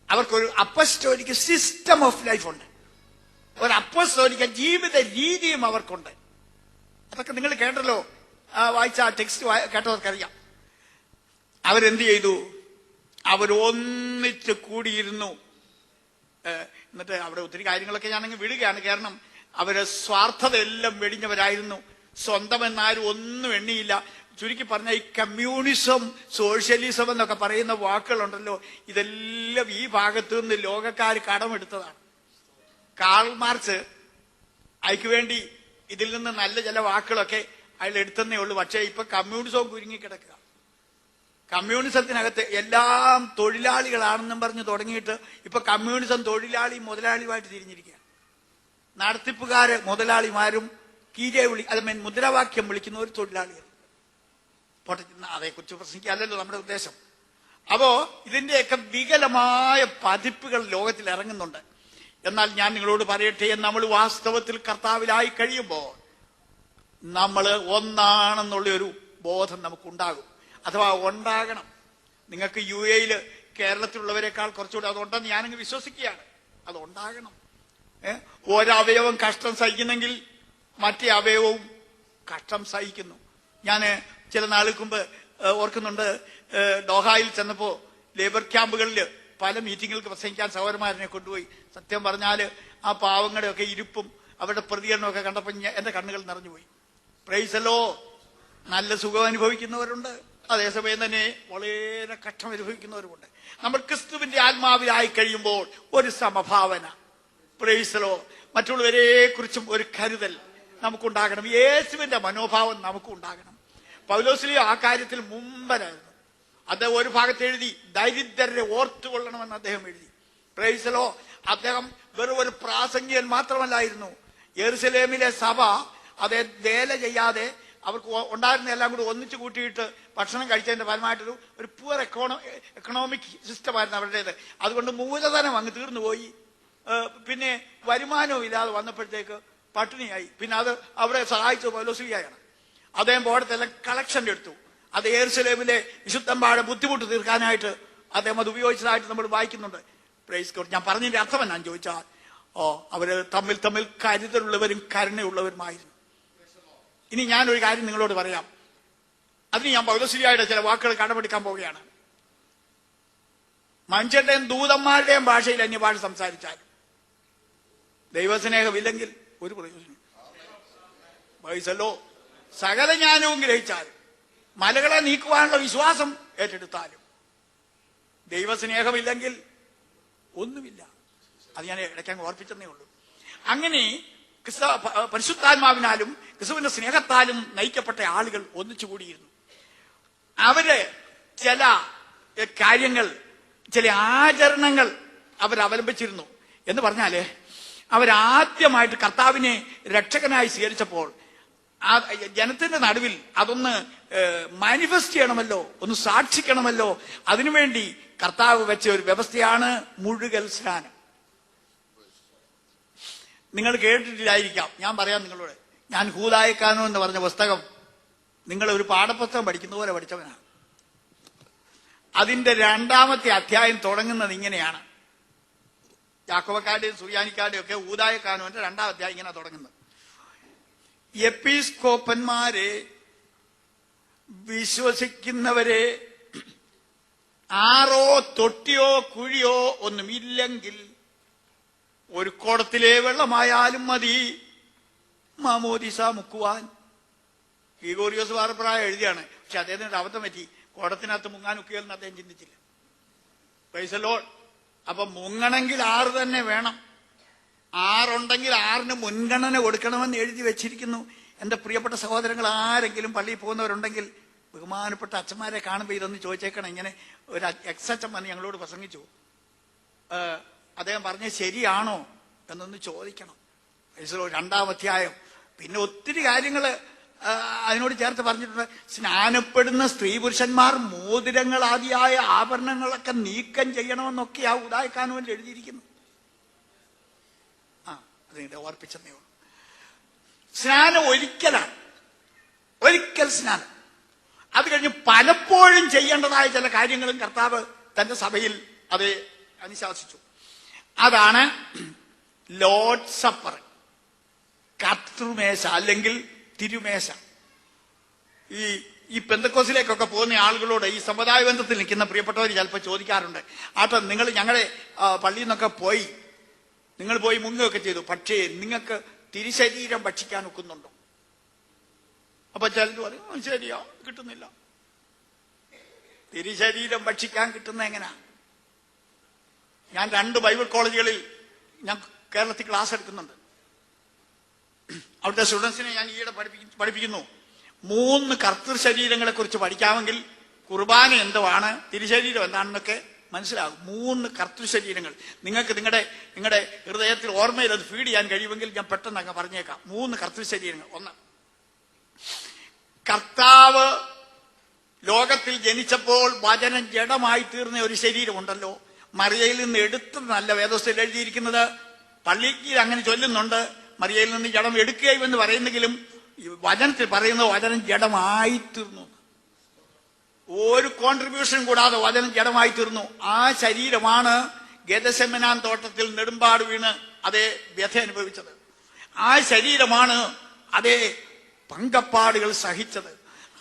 അവർക്കൊരു അപ്പസ്റ്റോലിക് സിസ്റ്റം ഓഫ് ലൈഫ് ഉണ്ട്, ഒരു അപ്പസ്റ്റോലിക ജീവിത രീതിയും അവർക്കുണ്ട്. അതൊക്കെ നിങ്ങൾ കേട്ടല്ലോ, വായിച്ച ആ ടെക്സ്റ്റ് കേട്ടവർക്കറിയാം. അവരെന്ത് ചെയ്തു? അവരൊന്നിച്ച് കൂടിയിരുന്നു. എന്നിട്ട് അവിടെ ഒത്തിരി കാര്യങ്ങളൊക്കെ ഞാനങ്ങ് വിടുകയാണ്. കാരണം അവര് സ്വാർത്ഥതയെല്ലാം വെടിഞ്ഞവരായിരുന്നു. സ്വന്തം എന്നാരും ഒന്നും എണ്ണിയില്ല. ചുരുക്കി പറഞ്ഞാൽ ഈ കമ്മ്യൂണിസം, സോഷ്യലിസം എന്നൊക്കെ പറയുന്ന വാക്കുകളുണ്ടല്ലോ, ഇതെല്ലാം ഈ ഭാഗത്തു നിന്ന് ലോകക്കാർ കടമെടുത്തതാണ്. കാൾ മാർക്സ് അയക്ക് വേണ്ടി ഇതിൽ നിന്ന് നല്ല ചില വാക്കുകളൊക്കെ അയാൾ എടുത്തന്നേ ഉള്ളൂ. പക്ഷേ ഇപ്പൊ കമ്മ്യൂണിസവും കുരുങ്ങിക്കിടക്കുക. കമ്മ്യൂണിസത്തിനകത്ത് എല്ലാം തൊഴിലാളികളാണെന്നും പറഞ്ഞ് തുടങ്ങിയിട്ട് ഇപ്പൊ കമ്മ്യൂണിസം തൊഴിലാളി മുതലാളിയുമായിട്ട് തിരിഞ്ഞിരിക്കുക. നടത്തിപ്പുകാര് മുതലാളിമാരും മുദ്രാവാക്യം വിളിക്കുന്ന ഒരു തൊഴിലാളികൾ. പോട്ടെ, അതേക്കുറിച്ച് പ്രസംഗിക്കാമല്ലോ നമ്മുടെ ഉദ്ദേശം. അപ്പോ ഇതിന്റെയൊക്കെ വികലമായ പതിപ്പുകൾ ലോകത്തിൽ ഇറങ്ങുന്നുണ്ട്. എന്നാൽ ഞാൻ നിങ്ങളോട് പറയട്ടെ, നമ്മൾ വാസ്തവത്തിൽ കർത്താവിലായി കഴിയുമ്പോൾ നമ്മൾ ഒന്നാണെന്നുള്ള ഒരു ബോധം നമുക്കുണ്ടാകും, അഥവാ ഉണ്ടാകണം. നിങ്ങൾക്ക് UAE കേരളത്തിലുള്ളവരെക്കാൾ കുറച്ചുകൂടെ അതുണ്ടെന്ന് ഞാനങ്ങ് വിശ്വസിക്കുകയാണ്. അതുണ്ടാകണം. ഒരവയവം കഷ്ടം സഹിക്കുന്നെങ്കിൽ മറ്റേ അവയവവും കഷ്ടം സഹിക്കുന്നു. ഞാൻ ചില നാളുകൾക്ക് മുമ്പ് ഓർക്കുന്നുണ്ട്, ദോഹായിൽ ചെന്നപ്പോ ലേബർ ക്യാമ്പുകളിൽ പല മീറ്റിങ്ങുകൾക്ക് പ്രസംഗിക്കാൻ സഹോദരന്മാരെ കൊണ്ടുപോയി. സത്യം പറഞ്ഞാല് ആ പാവങ്ങളുടെ ഒക്കെ ഇരിപ്പും അവരുടെ പ്രതികരണമൊക്കെ കണ്ടപ്പോൾ എന്റെ കണ്ണുകൾ നിറഞ്ഞുപോയി. പ്രൈസലോ, നല്ല സുഖം അനുഭവിക്കുന്നവരുണ്ട്, അതേസമയം തന്നെ വളരെ കഷ്ടം അനുഭവിക്കുന്നവരുമുണ്ട്. നമ്മൾ ക്രിസ്തുവിന്റെ ആത്മാവിലായി കഴിയുമ്പോൾ ഒരു സമഭാവന, പ്രൈസലോ, മറ്റുള്ളവരെ കുറിച്ചും ഒരു കരുതൽ നമുക്കുണ്ടാകണം. യേശുവിന്റെ മനോഭാവം നമുക്കുണ്ടാകണം. പൗലോസ്ലീഹ ആ കാര്യത്തിൽ മുമ്പനായിരുന്നു. അദ്ദേഹം ഒരു ഭാഗത്ത് എഴുതി ദരിദ്രരെ ഓർത്തുകൊള്ളണമെന്ന് അദ്ദേഹം എഴുതി. പ്രൈസലോ, അദ്ദേഹം വെറും ഒരു പ്രാസംഗികൻ മാത്രമല്ലായിരുന്നു. യെരുസലേമിലെ സഭ അതേ വേല ചെയ്യാതെ അവർക്ക് ഉണ്ടായിരുന്ന എല്ലാം കൂടി ഒന്നിച്ചു കൂട്ടിയിട്ട് ഭക്ഷണം കഴിച്ചതിന്റെ ഫലമായിട്ടൊരു ഒരു പുവർ എക്കണോമിക് സിസ്റ്റമായിരുന്നു അവരുടേത്. അതുകൊണ്ട് മൂലധനം അങ്ങ് തീർന്നുപോയി. പിന്നെ വരുമാനവും ഇല്ലാതെ വന്നപ്പോഴത്തേക്ക് പട്ടിണിയായി. പിന്നെ അത് അവരെ സഹായിച്ചത് പൗലോസ്ലീഹയാണ്. അദ്ദേഹം പോടത്തെല്ലാം കളക്ഷൻ എടുത്തു. അത് യെരുസലേമിലെ വിശുദ്ധന്മാരുടെ ബുദ്ധിമുട്ട് തീർക്കാനായിട്ട് അദ്ദേഹം അത് ഉപയോഗിച്ചതായിട്ട് നമ്മൾ വായിക്കുന്നുണ്ട്. Praise God. ഞാൻ പറഞ്ഞതിന്റെ അർത്ഥം എന്നാന്ന് ചോദിച്ചാൽ, അവര് തമ്മിൽ തമ്മിൽ കരുതലുള്ളവരും കരുണയുള്ളവരുമായിരുന്നു. ഇനി ഞാനൊരു കാര്യം നിങ്ങളോട് പറയാം. അതിന് ഞാൻ പൗലോസ്ലീഹയുടെ ചില വാക്കുകൾ കടമെടുക്കാൻ പോവുകയാണ്. മനുഷ്യരുടെയും ദൂതന്മാരുടെയും ഭാഷയിൽ അന്യഭാഷ സംസാരിച്ചാലും ദൈവസ്നേഹമില്ലെങ്കിൽ ഒരു പ്രയോജനം. വയസ്സല്ലോ, സകല ജ്ഞാനവും ഗ്രഹിച്ചാലും മലകളെ നീക്കുവാനുള്ള വിശ്വാസം ഏറ്റെടുത്താലും ദൈവസ്നേഹമില്ലെങ്കിൽ ഒന്നുമില്ല. അത് ഞാൻ ഇടയ്ക്കങ്ങ് ഓർപ്പിച്ചെന്നേ ഉള്ളൂ. അങ്ങനെ പരിശുദ്ധാത്മാവിനാലും ക്രിസ്തുവിന്റെ സ്നേഹത്താലും നയിക്കപ്പെട്ട ആളുകൾ ഒന്നിച്ചുകൂടിയിരുന്നു. അവര് ചില കാര്യങ്ങൾ, ചില ആചരണങ്ങൾ അവരവലംബിച്ചിരുന്നു. എന്ന് പറഞ്ഞാല് അവരാദ്യമായിട്ട് കർത്താവിനെ രക്ഷകനായി സ്വീകരിച്ചപ്പോൾ ആ ജനത്തിന്റെ നടുവിൽ അതൊന്ന് മാനിഫെസ്റ്റ് ചെയ്യണമല്ലോ, ഒന്ന് സാക്ഷിക്കണമല്ലോ. അതിനുവേണ്ടി കർത്താവ് വെച്ച ഒരു വ്യവസ്ഥയാണ് മുഴുകൽ സ്നാനം. നിങ്ങൾ കേട്ടിട്ടില്ലായിരിക്കാം, ഞാൻ പറയാം നിങ്ങളോട്. ഞാൻ ഹൂദായക്കാനോ എന്ന് പറഞ്ഞ പുസ്തകം നിങ്ങൾ ഒരു പാഠപുസ്തകം പഠിക്കുന്ന പോലെ പഠിച്ചവനാണ്. അതിന്റെ 2ാമത്തെ അധ്യായം തുടങ്ങുന്നത് ഇങ്ങനെയാണ്. യാക്കോബക്കാരുടെയും സുറിയാനിക്കാരുടെയും ഒക്കെ ഊദായക്കാനുവിന്റെ 2ാം അധ്യായം ഇങ്ങനെ തുടങ്ങുന്നത്: എപ്പിസ്കോപ്പന്മാരെ, വിശ്വസിക്കുന്നവരെ, ആറോ തൊട്ടിയോ കുഴിയോ ഒന്നുമില്ലെങ്കിൽ ഒരു കുടത്തിലെ വെള്ളമായാലും മതി മാമോദിസ മുക്കുവാൻ. ഗ്രിഗോറിയോസ് വാർപ്രായം എഴുതിയാണ്. പക്ഷെ അദ്ദേഹത്തിന് അബദ്ധം പറ്റി. കുടത്തിനകത്ത് മുങ്ങാൻ ഒക്കെയെന്ന് അദ്ദേഹം ചിന്തിച്ചില്ല. Praise the lord. അപ്പൊ മുങ്ങണമെങ്കിൽ 6 തന്നെ വേണം. 6 ഉണ്ടെങ്കിൽ 6ന് മുൻഗണന കൊടുക്കണമെന്ന് എഴുതി വെച്ചിരിക്കുന്നു. എന്റെ പ്രിയപ്പെട്ട സഹോദരങ്ങൾ, ആരെങ്കിലും പള്ളിയിൽ പോകുന്നവരുണ്ടെങ്കിൽ ബഹുമാനപ്പെട്ട അച്ഛന്മാരെ കാണുമ്പോൾ ഇതൊന്ന് ചോദിച്ചേക്കണം. ഇങ്ങനെ ഒരു എക്സച്ചൻ വന്ന് ഞങ്ങളോട് പ്രസംഗിച്ചു, അദ്ദേഹം പറഞ്ഞത് ശരിയാണോ എന്നൊന്ന് ചോദിക്കണം. 2ാം അധ്യായം. പിന്നെ ഒത്തിരി കാര്യങ്ങള് അതിനോട് ചേർത്ത് പറഞ്ഞിട്ടുണ്ട്. സ്നാനപ്പെടുന്ന സ്ത്രീ പുരുഷന്മാർ മോതിരങ്ങൾ ആദിയായ ആഭരണങ്ങളൊക്കെ നീക്കം ചെയ്യണമെന്നൊക്കെ ആ ഉദായക്കാനുവിൽ എഴുതിയിരിക്കുന്നു. അതിനെ ഓർപ്പിച്ചെന്നേ ഉള്ളൂ. സ്നാനം ഒരിക്കലാണ്, ഒരിക്കൽ സ്നാനം. അത് കഴിഞ്ഞ് പലപ്പോഴും ചെയ്യേണ്ടതായ ചില കാര്യങ്ങളും കർത്താവ് തന്റെ സഭയിൽ അത് അനുശാസിച്ചു. അതാണ് ലോർഡ് സപ്പർ, കർത്തൃമേശ അല്ലെങ്കിൽ തിരുമേശ. ഈ പെന്തക്കോസിലേക്കൊക്കെ പോകുന്ന ആളുകളോട്, ഈ സമുദായ ബന്ധത്തിൽ നിൽക്കുന്ന പ്രിയപ്പെട്ടവർ ചിലപ്പോൾ ചോദിക്കാറുണ്ട്, ആട്ടോ നിങ്ങൾ ഞങ്ങളുടെ പള്ളിയിൽ നിന്നൊക്കെ പോയി, നിങ്ങൾ പോയി മുങ്ങുകയൊക്കെ ചെയ്തു, പക്ഷേ നിങ്ങൾക്ക് തിരുശരീരം ഭക്ഷിക്കാൻ ഒക്കുന്നുണ്ടോ? അപ്പൊ ചിലർ പറയും ശരിയാ, കിട്ടുന്നില്ല. തിരുശരീരം ഭക്ഷിക്കാൻ കിട്ടുന്ന എങ്ങനെയാ? ഞാൻ 2 ബൈബിൾ കോളേജുകളിൽ ഞാൻ കേരളത്തിൽ ക്ലാസ് എടുക്കുന്നുണ്ട്. അവിടുത്തെ സ്റ്റുഡൻസിനെ ഞാൻ ഈയിടെ പഠിപ്പിക്കുന്നു. 3 കർത്തൃ ശരീരങ്ങളെ കുറിച്ച് പഠിക്കാമെങ്കിൽ കുർബാന എന്തുവാണ്, തിരുശരീരം എന്താണെന്നൊക്കെ മനസ്സിലാകും. 3 കർത്തൃ ശരീരങ്ങൾ നിങ്ങൾക്ക് നിങ്ങളുടെ ഹൃദയത്തിൽ ഓർമ്മയിൽ അത് ഫീഡ് ചെയ്യാൻ കഴിയുമെങ്കിൽ ഞാൻ പെട്ടെന്ന് അങ്ങ് പറഞ്ഞേക്കാം. 3 കർത്തൃ ശരീരങ്ങൾ. 1, കർത്താവ് ലോകത്തിൽ ജനിച്ചപ്പോൾ വചനം ജഡമായി തീർന്ന ഒരു ശരീരമുണ്ടല്ലോ, മറിയയിൽ നിന്ന് എടുത്തതല്ല വേദോസ്തയിൽ എഴുതിയിരിക്കുന്നത്. പള്ളിക്ക് അങ്ങനെ ചൊല്ലുന്നുണ്ട്, മറിയയിൽ നിന്ന് ജഡം എടുക്കുകയും എന്ന് പറയുന്നെങ്കിലും വചനത്തിൽ പറയുന്നത് വചനം ജഡമായി തീർന്നു. ഒരു കോൺട്രിബ്യൂഷൻ കൂടാതെ വചനം ജഡമായി തീർന്നു. ആ ശരീരമാണ് ഗെത്സെമനാൻ തോട്ടത്തിൽ നെടുമ്പാട് വീണ് അതേ വ്യഥ അനുഭവിച്ചത്. ആ ശരീരമാണ് അതേ പങ്കപ്പാടുകൾ സഹിച്ചത്.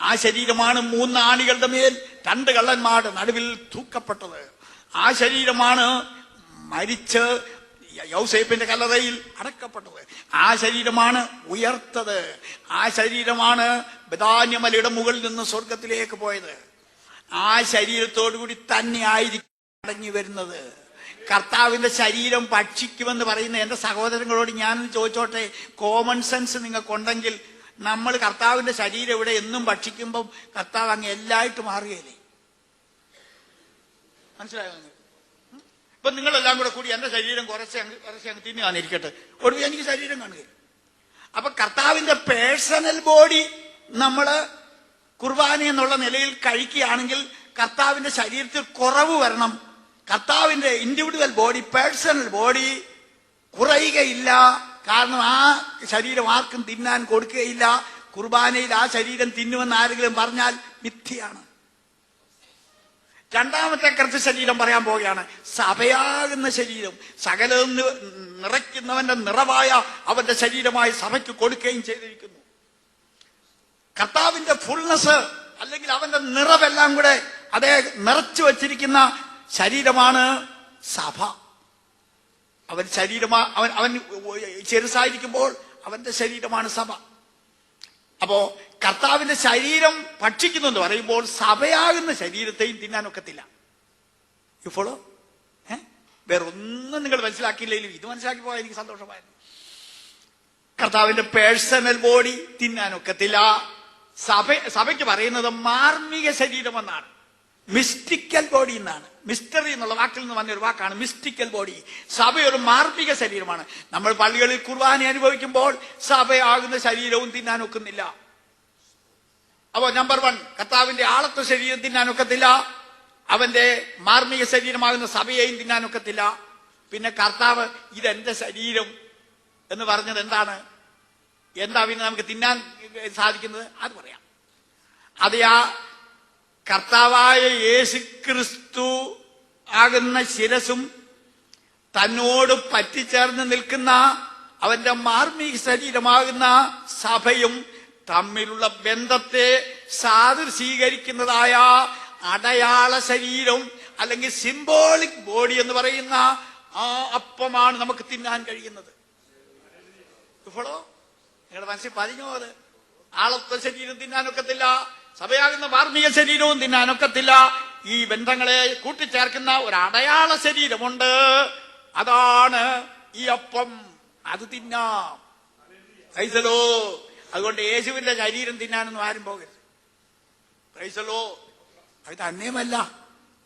ആ ശരീരമാണ് 3 ആണികളുടെ മേൽ 2 കള്ളന്മാരുടെ നടുവിൽ തൂക്കപ്പെട്ടത്. ആ ശരീരമാണ് മരിച്ച് യൗസേപ്പിന്റെ കല്ലറയിൽ അടക്കപ്പെട്ടത്. ആ ശരീരമാണ് ഉയർത്തത്. ആ ശരീരമാണ് ബെഥാന്യമലയുടെ മുകളിൽ നിന്ന് സ്വർഗത്തിലേക്ക് പോയത്. ആ ശരീരത്തോടുകൂടി തന്നെ ആയിരിക്കും മടങ്ങി വരുന്നത്. കർത്താവിന്റെ ശരീരം ഭക്ഷിക്കുമെന്ന് പറയുന്ന എന്റെ സഹോദരങ്ങളോട് ഞാനൊന്ന് ചോദിച്ചോട്ടെ, കോമൺ സെൻസ് നിങ്ങൾക്കുണ്ടെങ്കിൽ നമ്മൾ കർത്താവിന്റെ ശരീരം ഇവിടെ എന്നും ഭക്ഷിക്കുമ്പം കർത്താവ് അങ്ങ് എല്ലായിട്ട് മാറുകയല്ലേ? മനസ്സിലായോ നിങ്ങൾ? ഇപ്പൊ നിങ്ങളെല്ലാം കൂടി എന്റെ ശരീരം കുറച്ച് അങ്ങ് തിന്നുകാന്നിരിക്കട്ടെ, ഒടുവിൽ എനിക്ക് ശരീരം കാണുകയില്ല. അപ്പൊ കർത്താവിന്റെ പേഴ്സണൽ ബോഡി നമ്മള് കുർബാന എന്നുള്ള നിലയിൽ കഴിക്കുകയാണെങ്കിൽ കർത്താവിന്റെ ശരീരത്തിൽ കുറവ് വരണം. കർത്താവിന്റെ ഇൻഡിവിജ്വൽ ബോഡി, പേഴ്സണൽ ബോഡി കുറയുകയില്ല. കാരണം ആ ശരീരം ആർക്കും തിന്നാൻ കൊടുക്കുകയില്ല. കുർബാനയിൽ ആ ശരീരം തിന്നുമെന്ന് ആരെങ്കിലും പറഞ്ഞാൽ മിഥ്യയാണ്. രണ്ടാമത്തെ കറുത്ത ശരീരം പറയാൻ പോവുകയാണ്. സഭയാകുന്ന ശരീരം സകലം നിറയ്ക്കുന്നവന്റെ നിറവായ അവന്റെ ശരീരമായി സഭയ്ക്ക് കൊടുക്കുകയും ചെയ്തിരിക്കുന്നു. കർത്താവിന്റെ ഫുൾനെസ് അല്ലെങ്കിൽ അവന്റെ നിറവെല്ലാം കൂടെ അതേ നിറച്ചു വച്ചിരിക്കുന്ന ശരീരമാണ് സഭ. അവൻ അവൻ ചെറുസായിരിക്കുമ്പോൾ അവന്റെ ശരീരമാണ് സഭ. അപ്പോ കർത്താവിന്റെ ശരീരം ഭക്ഷിക്കുന്നു എന്ന് പറയുമ്പോൾ സഭയാകുന്ന ശരീരത്തെയും തിന്നാനൊക്കത്തില്ല. You follow? വേറൊന്നും നിങ്ങൾ മനസ്സിലാക്കിയില്ലെങ്കിലും ഇത് മനസ്സിലാക്കി പോയാൽ എനിക്ക് സന്തോഷമായിരുന്നു. കർത്താവിന്റെ പേഴ്സണൽ ബോഡി തിന്നാനൊക്കത്തില്ല. സഭയ്ക്ക് പറയുന്നത് മാർമിക ശരീരം എന്നാണ്, മിസ്റ്റിക്കൽ ബോഡി എന്നാണ്. മിസ്റ്ററി എന്നുള്ള വാക്കിൽ നിന്ന് വന്നൊരു വാക്കാണ് മിസ്റ്റിക്കൽ ബോഡി. സഭ ഒരു മാർമിക ശരീരമാണ്. നമ്മൾ പള്ളികളിൽ കുർബാന അനുഭവിക്കുമ്പോൾ സഭയാകുന്ന ശരീരവും തിന്നാനൊക്കുന്നില്ല. അപ്പോ നമ്പർ 1, കർത്താവിന്റെ ആളത്വ ശരീരം തിന്നാനൊക്കത്തില്ല. അവന്റെ മാർമിക ശരീരമാകുന്ന സഭയെയും തിന്നാനൊക്കത്തില്ല. പിന്നെ കർത്താവ് ഇതെന്റെ ശരീരം എന്ന് പറഞ്ഞത് എന്താണ്? എന്താ പിന്നെ നമുക്ക് തിന്നാൻ സാധിക്കുന്നത്? അത് പറയാം. അത് ആ കർത്താവായ യേശുക്രിസ്തു ആകുന്ന ശിരസും തന്നോട് പറ്റിച്ചേർന്ന് നിൽക്കുന്ന അവന്റെ മാർമിക ശരീരമാകുന്ന സഭയും തമ്മിലുള്ള ബന്ധത്തെ സാദൃശീകരിക്കുന്നതായ അടയാള ശരീരം അല്ലെങ്കിൽ സിംബോളിക് ബോഡി എന്ന് പറയുന്ന ആ അപ്പമാണ് നമുക്ക് തിന്നാൻ കഴിയുന്നത്. ഇപ്പോഴോ നിങ്ങളുടെ മനസ്സിൽ പതിഞ്ഞോ? അത് ആളത്വ ശരീരം തിന്നാനൊക്കത്തില്ല, സഭയാകുന്ന മാർമിക ശരീരവും തിന്നാനൊക്കത്തില്ല. ഈ ബന്ധങ്ങളെ കൂട്ടിച്ചേർക്കുന്ന ഒരു അടയാള ശരീരമുണ്ട്, അതാണ് ഈ അപ്പം. അത് തിന്നാം. പ്രൈസലോ. അതുകൊണ്ട് യേശുവിന്റെ ശരീരം തിന്നാനൊന്നും ആരും പോകരുത്. പ്രൈസലോ. അത് തന്നെയുമല്ല,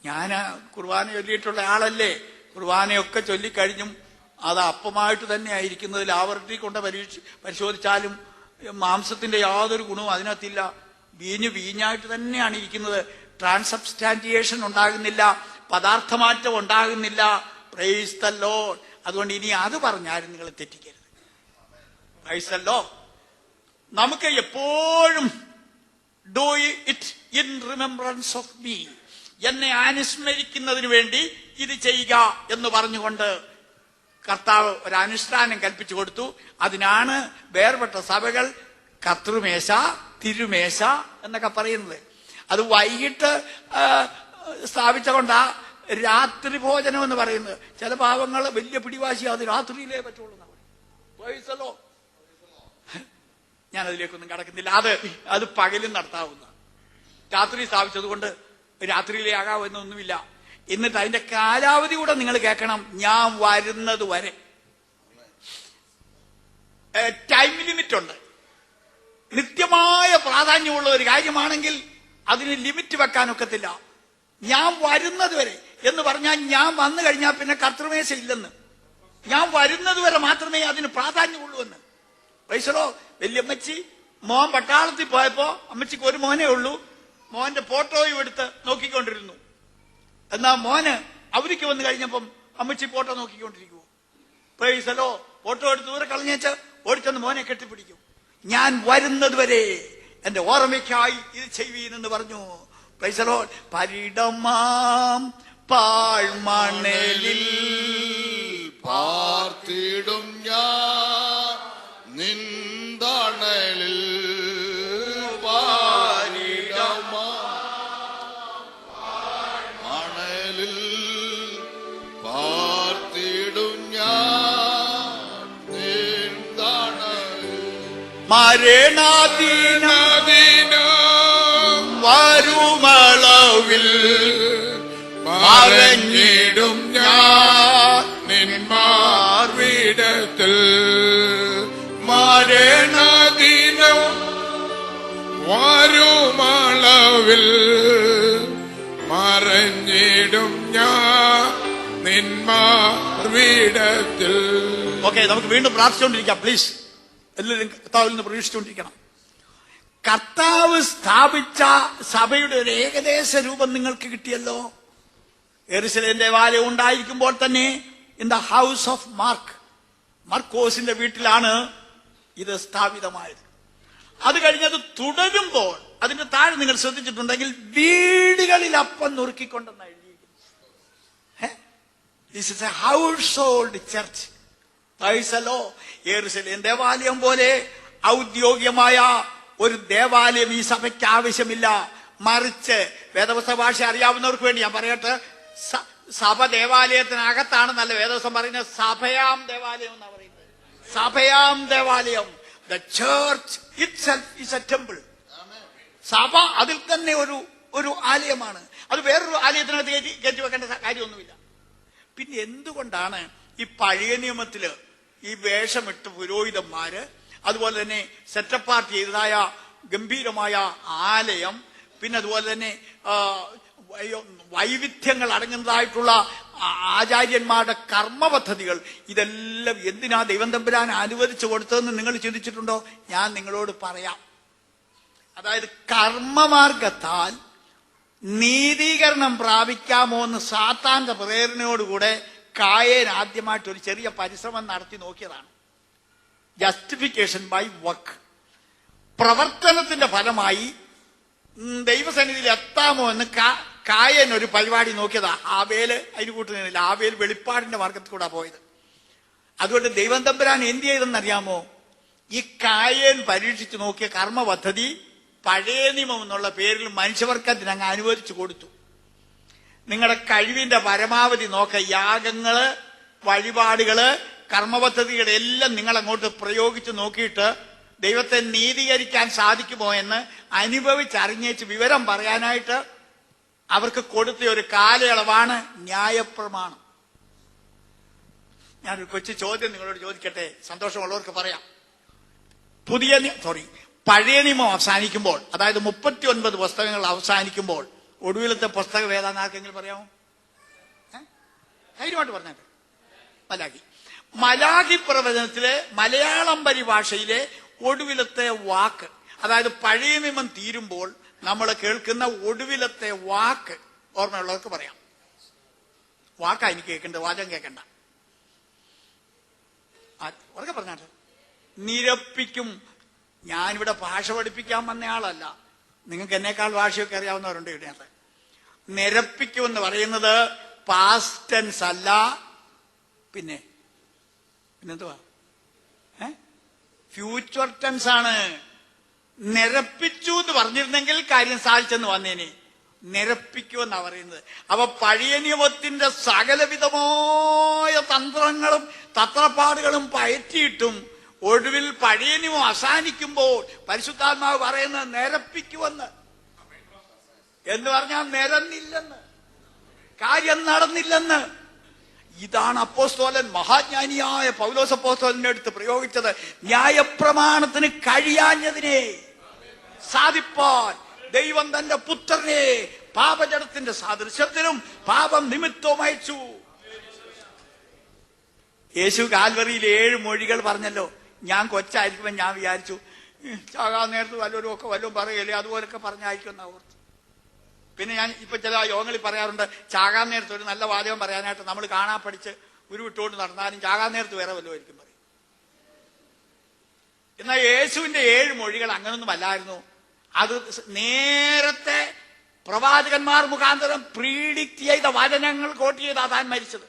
ഞാൻ കുർബാന ചൊല്ലിയിട്ടുള്ള ആളല്ലേ. കുർബാനയൊക്കെ ചൊല്ലിക്കഴിഞ്ഞും അത് അപ്പമായിട്ട് തന്നെ ആയിരിക്കുന്നത്. ലാബറട്ടറി കൊണ്ട് പരിശോധിച്ചാലും മാംസത്തിന്റെ യാതൊരു ഗുണവും അതിനകത്തില്ല. വീഞ്ഞായിട്ട് തന്നെയാണ് ഇരിക്കുന്നത്. ട്രാൻസബ്സ്റ്റാന്റിയേഷൻ ഉണ്ടാകുന്നില്ല, പദാർത്ഥമാറ്റം ഉണ്ടാകുന്നില്ല. Price the Lord. അതുകൊണ്ട് ഇനി അത് പറഞ്ഞാലും നിങ്ങൾ തെറ്റിക്കരുത്. Price the Lord. നമുക്ക് എപ്പോഴും do it in remembrance of me, എന്നെ അനുസ്മരിക്കുന്നതിന് വേണ്ടി ഇത് ചെയ്യുക എന്ന് പറഞ്ഞുകൊണ്ട് കർത്താവ് ഒരു അനുഷ്ഠാനം കൽപ്പിച്ചു കൊടുത്തു. അതിനാണ് വേർപെട്ട സഭകൾ കർത്തൃമേശ, തിരുമേശ എന്നൊക്കെ പറയുന്നത്. അത് വൈകിട്ട് സ്ഥാപിച്ചുകൊണ്ടാ രാത്രി ഭോജനം എന്ന് പറയുന്നത്. ചില പാവങ്ങൾ വലിയ പിടിവാശി, അത് രാത്രിയിലേ പറ്റുള്ളൂ. ഞാൻ അതിലേക്കൊന്നും കടക്കുന്നില്ല. അത് പകലും നടത്താവുന്ന, രാത്രി സ്ഥാപിച്ചത് കൊണ്ട് രാത്രിയിലേ ആകാവുന്നൊന്നുമില്ല. എന്നിട്ട് അതിന്റെ കാലാവധി കൂടെ നിങ്ങൾ കേൾക്കണം. ഞാൻ വരുന്നത് വരെ ടൈം ലിമിറ്റ് ഉണ്ട്. നിത്യമായ പ്രാധാന്യമുള്ള ഒരു കാര്യമാണെങ്കിൽ അതിന് ലിമിറ്റ് വെക്കാനൊക്കത്തില്ല. ഞാൻ വരുന്നത് വരെ എന്ന് പറഞ്ഞാൽ ഞാൻ വന്നു കഴിഞ്ഞാൽ പിന്നെ കർത്തൃമേശ ഇല്ലെന്ന്. ഞാൻ വരുന്നത് വരെ മാത്രമേ അതിന് പ്രാധാന്യമുള്ളൂ എന്ന്. വൈസറോ വല്യമ്മച്ചി മോൻ പട്ടാളത്തിൽ പോയപ്പോ അമ്മച്ചിക്ക് ഒരു മോനേ ഉള്ളൂ. മോന്റെ ഫോട്ടോയും എടുത്ത് നോക്കിക്കൊണ്ടിരുന്നു. എന്നാ മോന് അവർക്ക് വന്നു കഴിഞ്ഞപ്പം അമ്മച്ചി ഫോട്ടോ നോക്കിക്കൊണ്ടിരിക്കുവോ? പ്രൈസലോ. ഫോട്ടോ എടുത്ത് ദൂരെ കളഞ്ഞേച്ച് ഓടിച്ചെന്ന് മോനെ കെട്ടിപ്പിടിക്കും. ഞാൻ വരുന്നത് വരെ എന്റെ ഓർമ്മയ്ക്കായി ഇത് ചെയ്യുവീനെന്ന് പറഞ്ഞു. പ്രൈസലോ. പരിടമാം പാഴ്മണലിൽ പാർത്തിടും ഞാൻ നിന്ദണലിൽ മണലിൽ പാർത്തിടും ഞാൻ നിന്ദണലിൽ മരണദിനം വരുമളവിൽ മറഞ്ഞിടും ഞാൻ നിന്മാർവിടത്തിൽ. മരണദിനം വരുമളവിൽ മറഞ്ഞിടും ഞാൻ നിന്മാർവിടത്തിൽ. ഓക്കെ, നമുക്ക് വീണ്ടും പ്രാർത്ഥിച്ചുകൊണ്ടിരിക്കാം. പ്ലീസ് എല്ലാവരും കർത്താവിൽ നിന്ന് പ്രതീക്ഷിച്ചുകൊണ്ടിരിക്കണം. കർത്താവ് സ്ഥാപിച്ച സഭയുടെ ഒരു ഏകദേശ രൂപം നിങ്ങൾക്ക് കിട്ടിയല്ലോ. യെരുശലേം ദേവാലയം ഉണ്ടായിരിക്കുമ്പോൾ തന്നെ ഇൻ ദ ഹൗസ് ഓഫ് മർക്കോസിന്റെ വീട്ടിലാണ് ഇത് സ്ഥാപിതമായത്. അത് കഴിഞ്ഞത് തുടരുമ്പോൾ അതിന്റെ താഴെ നിങ്ങൾ ശ്രദ്ധിച്ചിട്ടുണ്ടെങ്കിൽ വീടുകളിൽ അപ്പം നുറുക്കിക്കൊണ്ടെന്ന് എഴുതിയിരിക്കുന്നു. This is a household church. പൈസലോ യെരുശലേം ദേവാലയം പോലെ ഔദ്യോഗികമായ ഒരു ദേവാലയം ഈ സഭയ്ക്ക് ആവശ്യമില്ല. മറിച്ച് വേദപുസ്തക ഭാഷ അറിയാവുന്നവർക്ക് വേണ്ടി ഞാൻ പറയട്ടെ, സഭ ദേവാലയത്തിനകത്താണ് നല്ല വേദപുസ്തകം പറയുന്നത്. സഭയാം ദേവാലയം എന്നാ പറയുന്നത്. സഭയാം ദേവാലയം. The church itself is A temple. സഭ അതിൽ തന്നെ ഒരു ആലയമാണ്. അത് വേറൊരു ആലയത്തിനകത്ത് കയറ്റി വെക്കേണ്ട കാര്യമൊന്നുമില്ല. പിന്നെ എന്തുകൊണ്ടാണ് ഈ പഴയ നിയമത്തില് ഈ വേഷമിട്ട് പുരോഹിതന്മാര്, അതുപോലെ തന്നെ സെറ്റപ്പാർട്ട് ചെയ്തതായ ഗംഭീരമായ ആലയം, പിന്നെ അതുപോലെ തന്നെ വൈവിധ്യങ്ങൾ അടങ്ങുന്നതായിട്ടുള്ള ആചാര്യന്മാരുടെ കർമ്മ പദ്ധതികൾ, ഇതെല്ലാം എന്തിനാ ദൈവം തമ്പുരാൻ അനുവദിച്ചു കൊടുത്തതെന്ന് നിങ്ങൾ ചിന്തിച്ചിട്ടുണ്ടോ? ഞാൻ നിങ്ങളോട് പറയാം. അതായത് കർമ്മമാർഗത്താൽ നീതീകരണം പ്രാപിക്കാമോ എന്ന് സാത്താന്റെ പ്രേരണയോടുകൂടെ കായേൻ ആദ്യമായിട്ട് ഒരു ചെറിയ പരിശ്രമം നടത്തി നോക്കിയതാണ്. Justification by work. പ്രവർത്തനത്തിന്റെ ഫലമായി ദൈവസന്നിധിയിൽ എത്താമോ എന്ന് കായേൻ ഒരു പരിപാടി നോക്കിയതാ. ആബേല് അതിന് കൂട്ടുന്നില്ല. ആബേൽ വെളിപ്പാടിന്റെ മാർഗത്തിൽ കൂടെ പോയത്. അതുകൊണ്ട് ദൈവം തമ്പുരാൻ എന്ത് ചെയ്തെന്നറിയാമോ? ഈ കായേൻ പരീക്ഷിച്ചു നോക്കിയ കർമ്മ പദ്ധതി പഴയ നിയമം എന്നുള്ള പേരിൽ മനുഷ്യവർഗത്തിന് അങ്ങ് അനുവദിച്ചു കൊടുത്തു. നിങ്ങളുടെ കഴിവിന്റെ പരമാവധി നോക്ക. യാഗങ്ങള്, വഴിപാടുകള്, കർമ്മപദ്ധതികളെ എല്ലാം നിങ്ങൾ അങ്ങോട്ട് പ്രയോഗിച്ച് നോക്കിയിട്ട് ദൈവത്തെ നീതീകരിക്കാൻ സാധിക്കുമോ എന്ന് അനുഭവിച്ചറിഞ്ഞേച്ച് വിവരം പറയാനായിട്ട് അവർക്ക് കൊടുത്ത ഒരു കാലയളവാണ് ന്യായപ്രമാണം. ഞാനൊരു കൊച്ചു ചോദ്യം നിങ്ങളോട് ചോദിക്കട്ടെ, സന്തോഷമുള്ളവർക്ക് പറയാം. പഴയ നിയമം അവസാനിക്കുമ്പോൾ, അതായത് 39 പുസ്തകങ്ങൾ അവസാനിക്കുമ്പോൾ ഒടുവിലത്തെ പുസ്തകം ഏതാന്ന് ആർക്കെങ്കിലും പറയാമോ? ധൈര്യമായിട്ട് പറഞ്ഞാൽ മലാഖി പ്രവചനത്തിലെ മലയാളം പരിഭാഷയിലെ ഒടുവിലത്തെ വാക്ക്, അതായത് പഴയ നിയമം തീരുമ്പോൾ നമ്മൾ കേൾക്കുന്ന ഒടുവിലത്തെ വാക്ക് ഓർമ്മയുള്ളവർക്ക് പറയാം. വാക്കാ എനിക്ക് കേൾക്കേണ്ടത്, വാചകം കേൾക്കണ്ട. ഉറക്കെ പറഞ്ഞാട്ടെ. നിരപ്പിക്കും. ഞാനിവിടെ ഭാഷ പഠിപ്പിക്കാൻ വന്നയാളല്ല. നിങ്ങൾക്ക് എന്നേക്കാൾ ഭാഷയൊക്കെ അറിയാവുന്നവരുണ്ട് ഇവിടെ. നിരപ്പിക്കും എന്ന് പറയുന്നത് പാസ്റ്റ് ടെൻസ് അല്ല, പിന്നെന്തുവാ? ഫ്യൂച്ചർ ടെൻസ് ആണ്. നിരപ്പിച്ചു എന്ന് പറഞ്ഞിരുന്നെങ്കിൽ കാര്യം സാധിച്ചെന്ന് വന്നേനെ. നിരപ്പിക്കുമെന്നാ പറയുന്നത്. അപ്പൊ പഴയ നിയമത്തിന്റെ സകലവിധമായ തന്ത്രങ്ങളും തത്രപ്പാടുകളും പയറ്റിയിട്ടും ഒടുവിൽ പഴയ നിയമം അവസാനിക്കുമ്പോൾ പരിശുദ്ധാത്മാവ് പറയുന്നത് നിരപ്പിക്കുമെന്ന്. എന്ന് പറഞ്ഞാൽ നിരന്നില്ലെന്ന്, കാര്യം നടന്നില്ലെന്ന്. ഇതാണ് അപ്പോസ്തലൻ, മഹാജ്ഞാനിയായ പൗലോസ് അപ്പോസ്തലന്റെ അടുത്ത് പ്രയോഗിച്ചത്. ന്യായപ്രമാണത്തിന് കഴിയാഞ്ഞതിനെ സാധിപ്പാൻ ദൈവം തന്റെ പുത്രനെ പാപജടത്തിന്റെ സാദൃശ്യത്തിലും പാപം നിമിത്തവും അയച്ചു. യേശു കാൽവറിയിൽ 7 മൊഴികൾ പറഞ്ഞല്ലോ. ഞാൻ കൊച്ചായിരിക്കുമ്പോ ഞാൻ വിചാരിച്ചു ചാകാൻ നേരത്ത് വല്ലതും പറയല്ലേ, അതുപോലൊക്കെ പറഞ്ഞായിരിക്കും എന്നാ ഓർത്ത്. പിന്നെ ഞാൻ ഇപ്പൊ ചില യോഗങ്ങളിൽ പറയാറുണ്ട്, ചാകാൻ നേരത്ത് ഒരു നല്ല വാചകം പറയാനായിട്ട് നമ്മൾ കാണാൻ പഠിച്ച് ഉരുവിട്ടുകൊണ്ട് നടന്നാലും ചാകാൻ നേരത്ത് വേറെ വല്ലതും ആയിരിക്കും പറയും. എന്നാൽ യേശുവിന്റെ 7 മൊഴികൾ അങ്ങനൊന്നും അല്ലായിരുന്നു. അത് നേരത്തെ പ്രവാചകന്മാർ മുഖാന്തരം പ്രീഡിക്റ്റ് ചെയ്ത വചനങ്ങൾ കോട്ട് ചെയ്താ താൻ മരിച്ചത്.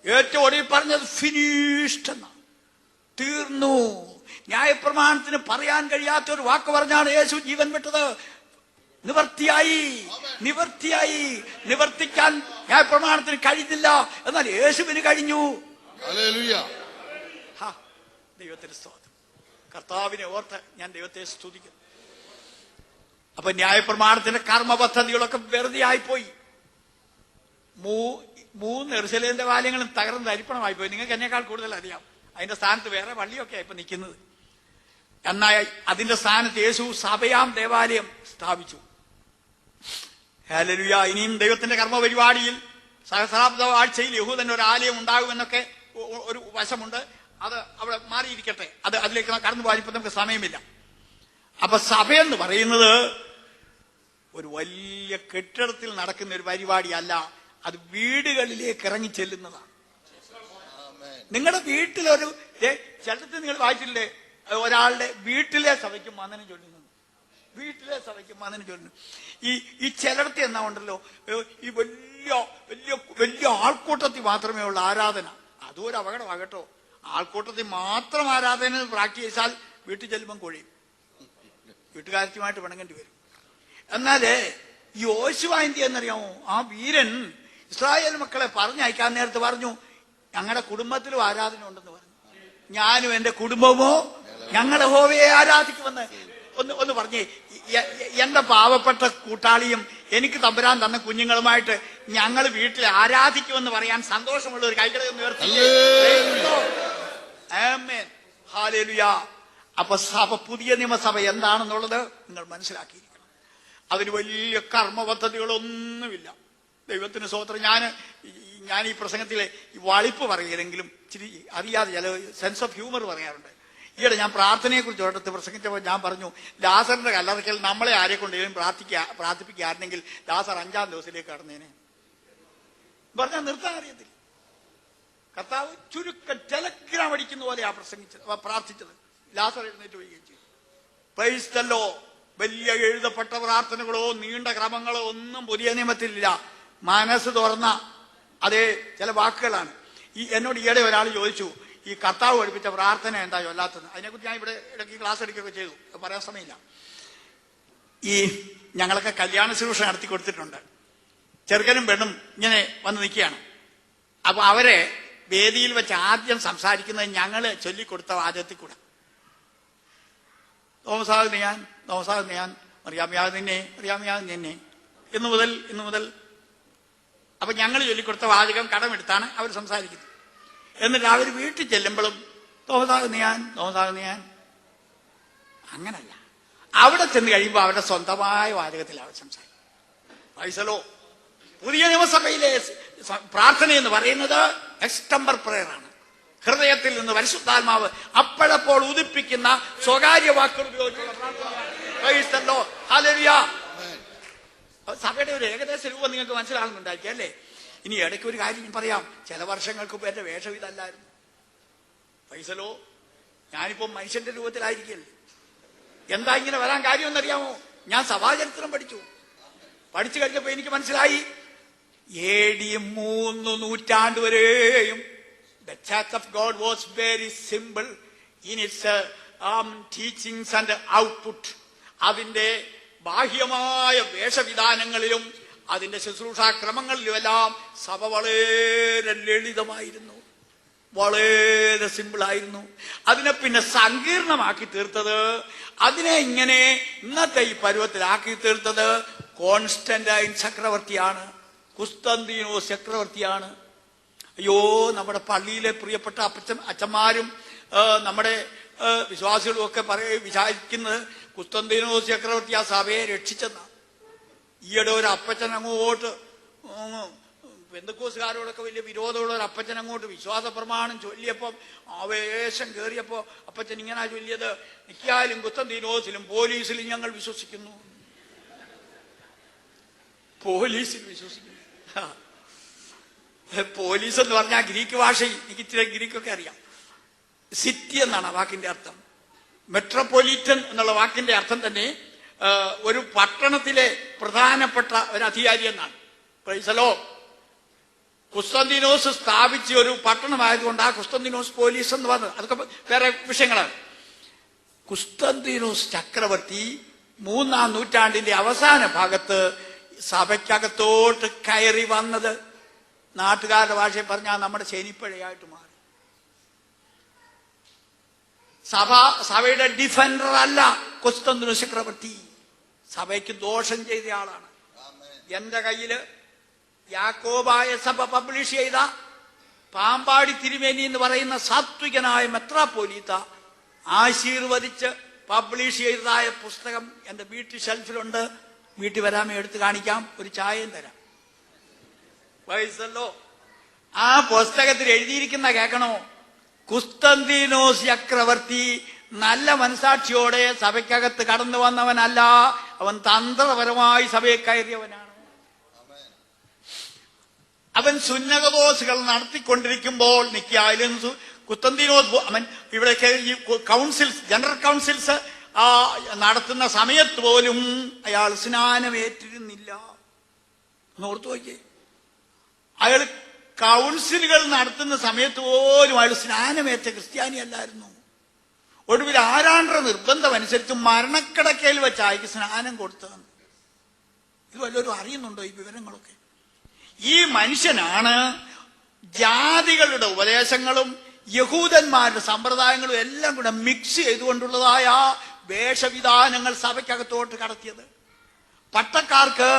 ഏറ്റവും ഒടുവിൽ പറഞ്ഞത് ഫിനിഷ്ഡ് എന്നാണ്, തീർന്നു. ന്യായപ്രമാണത്തിന് പറയാൻ കഴിയാത്ത ഒരു വാക്ക് പറഞ്ഞാണ് യേശു ജീവൻ വിട്ടത്. നിവർത്തിയായി. നിവർത്തിക്കാൻ ന്യായപ്രമാണത്തിന് കഴിഞ്ഞില്ല, എന്നാൽ യേശുവിന് കഴിഞ്ഞു. ദൈവത്തിന് സ്തോത്രം. കർത്താവിനെ ഓർത്ത് ഞാൻ ദൈവത്തെ സ്തുതിക്കുന്നു. അപ്പൊ ന്യായപ്രമാണത്തിന്റെ കർമ്മ പദ്ധതികളൊക്കെ വെറുതെ ആയിപ്പോയി. 3 യെരുശലേം ദേവാലയങ്ങളും തകർന്ന് തരിപ്പണമായിപ്പോയി. നിങ്ങൾക്ക് എന്നേക്കാൾ കൂടുതൽ അറിയാം. അതിന്റെ സ്ഥാനത്ത് വേറെ പള്ളിയൊക്കെ ഇപ്പൊ നിൽക്കുന്നത്. എന്നാൽ അതിന്റെ സ്ഥാനത്ത് യേശു സഭയാം ദേവാലയം സ്ഥാപിച്ചു. ഹല്ലേലൂയ. ഇനിയും ദൈവത്തിന്റെ കർമ്മ പരിപാടിയിൽ സഹസ്രാബ്ദ ആഴ്ചയിൽ യഹൂദന്റെ ഒരു ആലയം ഉണ്ടാകുമെന്നൊക്കെ ഒരു വശമുണ്ട്. അത് അവിടെ മാറിയിരിക്കട്ടെ, അതിലേക്ക് കടന്നു പോകാൻ ഇപ്പൊ നമുക്ക് സമയമില്ല. അപ്പൊ സഭയെന്ന് പറയുന്നത് ഒരു വലിയ കെട്ടിടത്തിൽ നടക്കുന്ന ഒരു പരിപാടിയല്ല, അത് വീടുകളിലേക്ക് ഇറങ്ങി ചെല്ലുന്നതാണ്. നിങ്ങളുടെ വീട്ടിലൊരു ചിലത്തിൽ നിങ്ങൾ വായിച്ചില്ലേ, ഒരാളുടെ വീട്ടിലെ സഭയ്ക്കും വന്ദനം ചൊല്ലുന്നു, വീട്ടിലെ സഭയ്ക്കും വന്ദനം ചൊല്ലുന്നു. ഈ ചിലടത്ത് എന്നാ ഉണ്ടല്ലോ, ഈ വലിയ വലിയ വലിയ ആൾക്കൂട്ടത്തിൽ മാത്രമേ ഉള്ള ആരാധന. അതും ഒരു അപകടമാകട്ടോ. ആൾക്കൂട്ടത്തിൽ മാത്രം ആരാധന പ്രാക്ടീസ് ചെയ്താൽ വീട്ടിൽ ചെല്ലുമ്പം കൊഴിയും, വീട്ടുകാര്യമായിട്ട് പിണങ്ങേണ്ടി വരും. എന്നാലേ ഈ യോശുവ എന്ത് എന്നറിയാമോ, ആ വീരൻ ഇസ്രായേൽ മക്കളെ പറഞ്ഞയക്കാൻ നേരത്ത് പറഞ്ഞു, ഞങ്ങളുടെ കുടുംബത്തിലും ആരാധന ഉണ്ടെന്ന് പറഞ്ഞു. ഞാനും എന്റെ കുടുംബമോ ഞങ്ങളുടെ യഹോവയെ ആരാധിക്കുമെന്ന് ഒന്ന് പറഞ്ഞേ. എന്റെ പാവപ്പെട്ട കൂട്ടാളിയും എനിക്ക് തമ്പുരാൻ തന്ന കുഞ്ഞുങ്ങളുമായിട്ട് ഞങ്ങൾ വീട്ടിൽ ആരാധിക്കുമെന്ന് പറയാൻ സന്തോഷമുള്ള ഒരു കൈകളെ ഒന്ന് ഉയർത്തി. ആമേൻ, ഹല്ലേലൂയ. അപ്പൊ സഭ, പുതിയ നിയമസഭ എന്താണെന്നുള്ളത് നിങ്ങൾ മനസ്സിലാക്കിയിരിക്കണം. അതിന് വലിയ കർമ്മ പദ്ധതികളൊന്നുമില്ല. ദൈവത്തിന് സ്തോത്രം. ഞാൻ ഈ പ്രസംഗത്തിലെ ഈ വളിപ്പ് പറയുമെങ്കിലും ഇച്ചിരി അറിയാതെ ചില സെൻസ് ഓഫ് ഹ്യൂമർ പറയാറുണ്ട്. ഈയിടെ ഞാൻ പ്രാർത്ഥനയെ കുറിച്ച് ഒരിടത്ത് പ്രസംഗിച്ചപ്പോൾ ഞാൻ പറഞ്ഞു, ലാസറിന്റെ കല്ലറയ്ക്കൽ നമ്മളെ ആരെ കൊണ്ടെങ്കിലും പ്രാർത്ഥിപ്പിക്കാറുണ്ടെങ്കിൽ ലാസർ 5-ാം ദിവസത്തിലേക്ക് കടന്നേനെ പറഞ്ഞാൽ നിർത്താൻ അറിയത്തില്ല. കർത്താവ് ചുരുക്കം ടെലഗ്രാം അടിക്കുന്ന പോലെയാ പ്രാർത്ഥിച്ചത്. ലാസർ എഴുന്നേറ്റ് വരികയും ചെയ്തു. Price the Lord. വലിയ എഴുതപ്പെട്ട പ്രാർത്ഥനകളോ നീണ്ട ക്രമങ്ങളോ ഒന്നും പുതിയ നിയമത്തിലില്ല. മനസ്സ് തുറന്ന അതേ ചില വാക്കുകളാണ്. എന്നോട് ഈയിടെ ഒരാൾ ചോദിച്ചു, ഈ കർത്താവ് പഠിപ്പിച്ച പ്രാർത്ഥന എന്താ ചൊല്ലാത്തത്? അതിനെക്കുറിച്ച് ഞാൻ ഇവിടെ ഇടയ്ക്ക് ക്ലാസ് എടുക്കുകയൊക്കെ ചെയ്തു, പറയാൻ സമയമില്ല. ഈ ഞങ്ങളൊക്കെ കല്യാണ ശുശ്രൂഷ നടത്തി കൊടുത്തിട്ടുണ്ട്. ചെറുക്കനും പെണ്ണും ഇങ്ങനെ വന്ന് നിൽക്കുകയാണ്. അപ്പൊ അവരെ വേദിയിൽ വെച്ച് ആദ്യം സംസാരിക്കുന്നത് ഞങ്ങള് ചൊല്ലിക്കൊടുത്ത വാചകത്തിൽ കൂടെ, തോമസാകുന്ന ഞാൻ അറിയാമയാകുന്ന നിന്നെ, അറിയാമയാകുന്ന നിന്നെ, ഇന്നു മുതൽ. അപ്പൊ ഞങ്ങൾ ചൊല്ലിക്കൊടുത്ത വാചകം കടമെടുത്താണ് അവർ സംസാരിക്കുന്നത്. എന്നിട്ട് അവർ വീട്ടിൽ ചെല്ലുമ്പോഴും തോമസാകുന്ന ഞാൻ അങ്ങനല്ല. അവിടെ ചെന്ന് കഴിയുമ്പോൾ അവരുടെ സ്വന്തമായ വാചകത്തിൽ അവർ സംസാരിക്കും. വൈസലോ. പുതിയ നിയമസഭയിലെ പ്രാർത്ഥന എന്ന് പറയുന്നത് എക്സ്റ്റംബർ പ്രയർ ആണ്. ഹൃദയത്തിൽ നിന്ന് പരിശുദ്ധാത്മാവ് അപ്പോഴപ്പോൾ ഉദിപ്പിക്കുന്ന സ്വകാര്യ വാക്കുകൾ ഉപയോഗിച്ചുള്ള പ്രാർത്ഥനയാണ്. ഹല്ലേലൂയ. സഭയുടെ ഒരു ഏകദേശ രൂപം നിങ്ങൾക്ക് മനസ്സിലാകുന്നുണ്ടായിരിക്കും അല്ലേ? ഇനി ഇടയ്ക്ക് ഒരു കാര്യം പറയാം. ചില വർഷങ്ങൾക്ക് മുമ്പ് എന്റെ വേഷം ഇതല്ലായിരുന്നു. പൈസലോ, ഞാനിപ്പോ മനുഷ്യന്റെ രൂപത്തിലായിരിക്കല്ലേ. എന്താ ഇങ്ങനെ വരാൻ കാര്യം എന്നറിയാമോ? ഞാൻ സഭാചരിത്രം പഠിച്ചു കഴിഞ്ഞപ്പോ എനിക്ക് മനസ്സിലായി, AD 3 നൂറ്റാണ്ട് വരെയും the Church of God was very simple in its teachings and output. അതിന്റെ ബാഹ്യമായ വേഷവിധാനങ്ങളിലും അതിന്റെ ശുശ്രൂഷാക്രമങ്ങളിലുമെല്ലാം സഭ വളരെ ലളിതമായിരുന്നു, വളരെ സിമ്പിളായിരുന്നു. അതിനെ പിന്നെ സങ്കീർണമാക്കി തീർത്തത്, അതിനെ ഇങ്ങനെ ഇന്നത്തെ ഈ പരുവത്തിലാക്കി തീർത്തത് കോൺസ്റ്റന്റൈൻ ചക്രവർത്തിയാണ്, കുസ്തന്തീനോസ് ചക്രവർത്തിയാണ്. അയ്യോ, നമ്മുടെ പള്ളിയിലെ പ്രിയപ്പെട്ട അച്ഛന്മാരും നമ്മുടെ വിശ്വാസികളും ഒക്കെ വിചാരിക്കുന്നത് കുസ്തന്തീനോസ് ചക്രവർത്തി ആ സഭയെ രക്ഷിച്ചെന്നാണ്. ഈയിടെ ഒരു അപ്പച്ചൻ അങ്ങോട്ട് പെന്തക്കോസുകാരോടൊക്കെ വലിയ വിരോധമുള്ള ഒരു അപ്പച്ചൻ അങ്ങോട്ട് വിശ്വാസ പ്രമാണം ചൊല്ലിയപ്പം ആവേശം കയറിയപ്പോ അപ്പച്ചൻ ഇങ്ങനെ ചൊല്ലിയത്, നിക്കായാലും കുസ്തന്തീനോസിലും പോലീസിലും ഞങ്ങൾ വിശ്വസിക്കുന്നു. പോലീസിൽ വിശ്വസിക്കുന്നു. പോലീസ് എന്ന് പറഞ്ഞാൽ ഗ്രീക്ക് ഭാഷയിൽ എനിക്ക് ഇച്ചിരി ഗ്രീക്കൊക്കെ അറിയാം. സിറ്റി എന്നാണ് ആ വാക്കിന്റെ അർത്ഥം. മെട്രോപൊളിറ്റൻ എന്നുള്ള വാക്കിന്റെ അർത്ഥം തന്നെ ഒരു പട്ടണത്തിലെ പ്രധാനപ്പെട്ട ഒരു അധികാരി എന്നാണ്. പ്രൈസലോ. കുസ്തന്തീനോസ് സ്ഥാപിച്ച ഒരു പട്ടണമായതുകൊണ്ട് ആ കുസ്തന്തീനോസ് പോലീസ് എന്ന് പറഞ്ഞത് അതൊക്കെ വേറെ വിഷയങ്ങളാണ്. കുസ്തന്തീനോസ് ചക്രവർത്തി 3-ാം നൂറ്റാണ്ടിന്റെ അവസാന ഭാഗത്ത് സഭയ്ക്കകത്തോട്ട് കയറി വന്നത് നാട്ടുകാരുടെ ഭാഷയിൽ പറഞ്ഞാൽ നമ്മുടെ ശനിപ്പഴയായിട്ട് മാറി. സഭയുടെ ഡിഫൻഡർ അല്ല കുസ്തന്തീനോസ് ചക്രവർത്തി, സഭയ്ക്ക് ദോഷം ചെയ്ത ആളാണ്. എന്റെ കയ്യില് യാക്കോബായ സഭ പബ്ലിഷ് ചെയ്ത പാമ്പാടി തിരുമേനി എന്ന് പറയുന്ന സാത്വികനായ മെത്രാപ്പോലീത്ത ആശീർവദിച്ച് പബ്ലിഷ് ചെയ്തതായ പുസ്തകം എന്റെ വീട്ടിൽ ഷെൽഫിലുണ്ട്. വീട്ടിൽ വരാമേ, എടുത്ത് കാണിക്കാം, ഒരു ചായയും തരാം. വയസ്സല്ലോ. ആ പുസ്തകത്തിൽ എഴുതിയിരിക്കുന്ന കേൾക്കണോ? കുസ്തന്തീനോസ് ചക്രവർത്തി നല്ല മനസാക്ഷിയോടെ സഭയ്ക്കകത്ത് കടന്നു വന്നവനല്ല, അവൻ തന്ത്രപരമായി സഭയെ കയറിയവനാണ്. അവൻ സുന്നകദോസുകൾ നടത്തിക്കൊണ്ടിരിക്കുമ്പോൾ നിക്കായാലും കുസ്തന്തീനോസ് അവൻ ഇവിടെ കൗൺസിൽസ്, ജനറൽ കൗൺസിൽസ് നടത്തുന്ന സമയത്ത് പോലും അയാൾ സ്നാനമേറ്റിരുന്നില്ല. ഓർത്തു നോക്കിയേ, അയാൾ കൗൺസിലുകൾ നടത്തുന്ന സമയത്ത് പോലും അയാൾ സ്നാനമേറ്റ ക്രിസ്ത്യാനി അല്ലായിരുന്നു. ഒടുവിൽ ആരാണ്ടര നിർബന്ധം അനുസരിച്ച് മരണക്കിടക്കയിൽ വെച്ച് അയാൾക്ക് സ്നാനം കൊടുത്തതാണ്. ഇത് വല്ലവരും അറിയുന്നുണ്ടോ ഈ വിവരങ്ങളൊക്കെ? ഈ മനുഷ്യനാണ് ജാതികളുടെ ഉപദേശങ്ങളും യഹൂദന്മാരുടെ സമ്പ്രദായങ്ങളും എല്ലാം കൂടെ മിക്സ് ചെയ്തുകൊണ്ടുള്ളതായ വേഷവിധാനങ്ങൾ സഭയ്ക്കകത്തോട്ട് കടത്തിയത്. പട്ടക്കാർക്ക്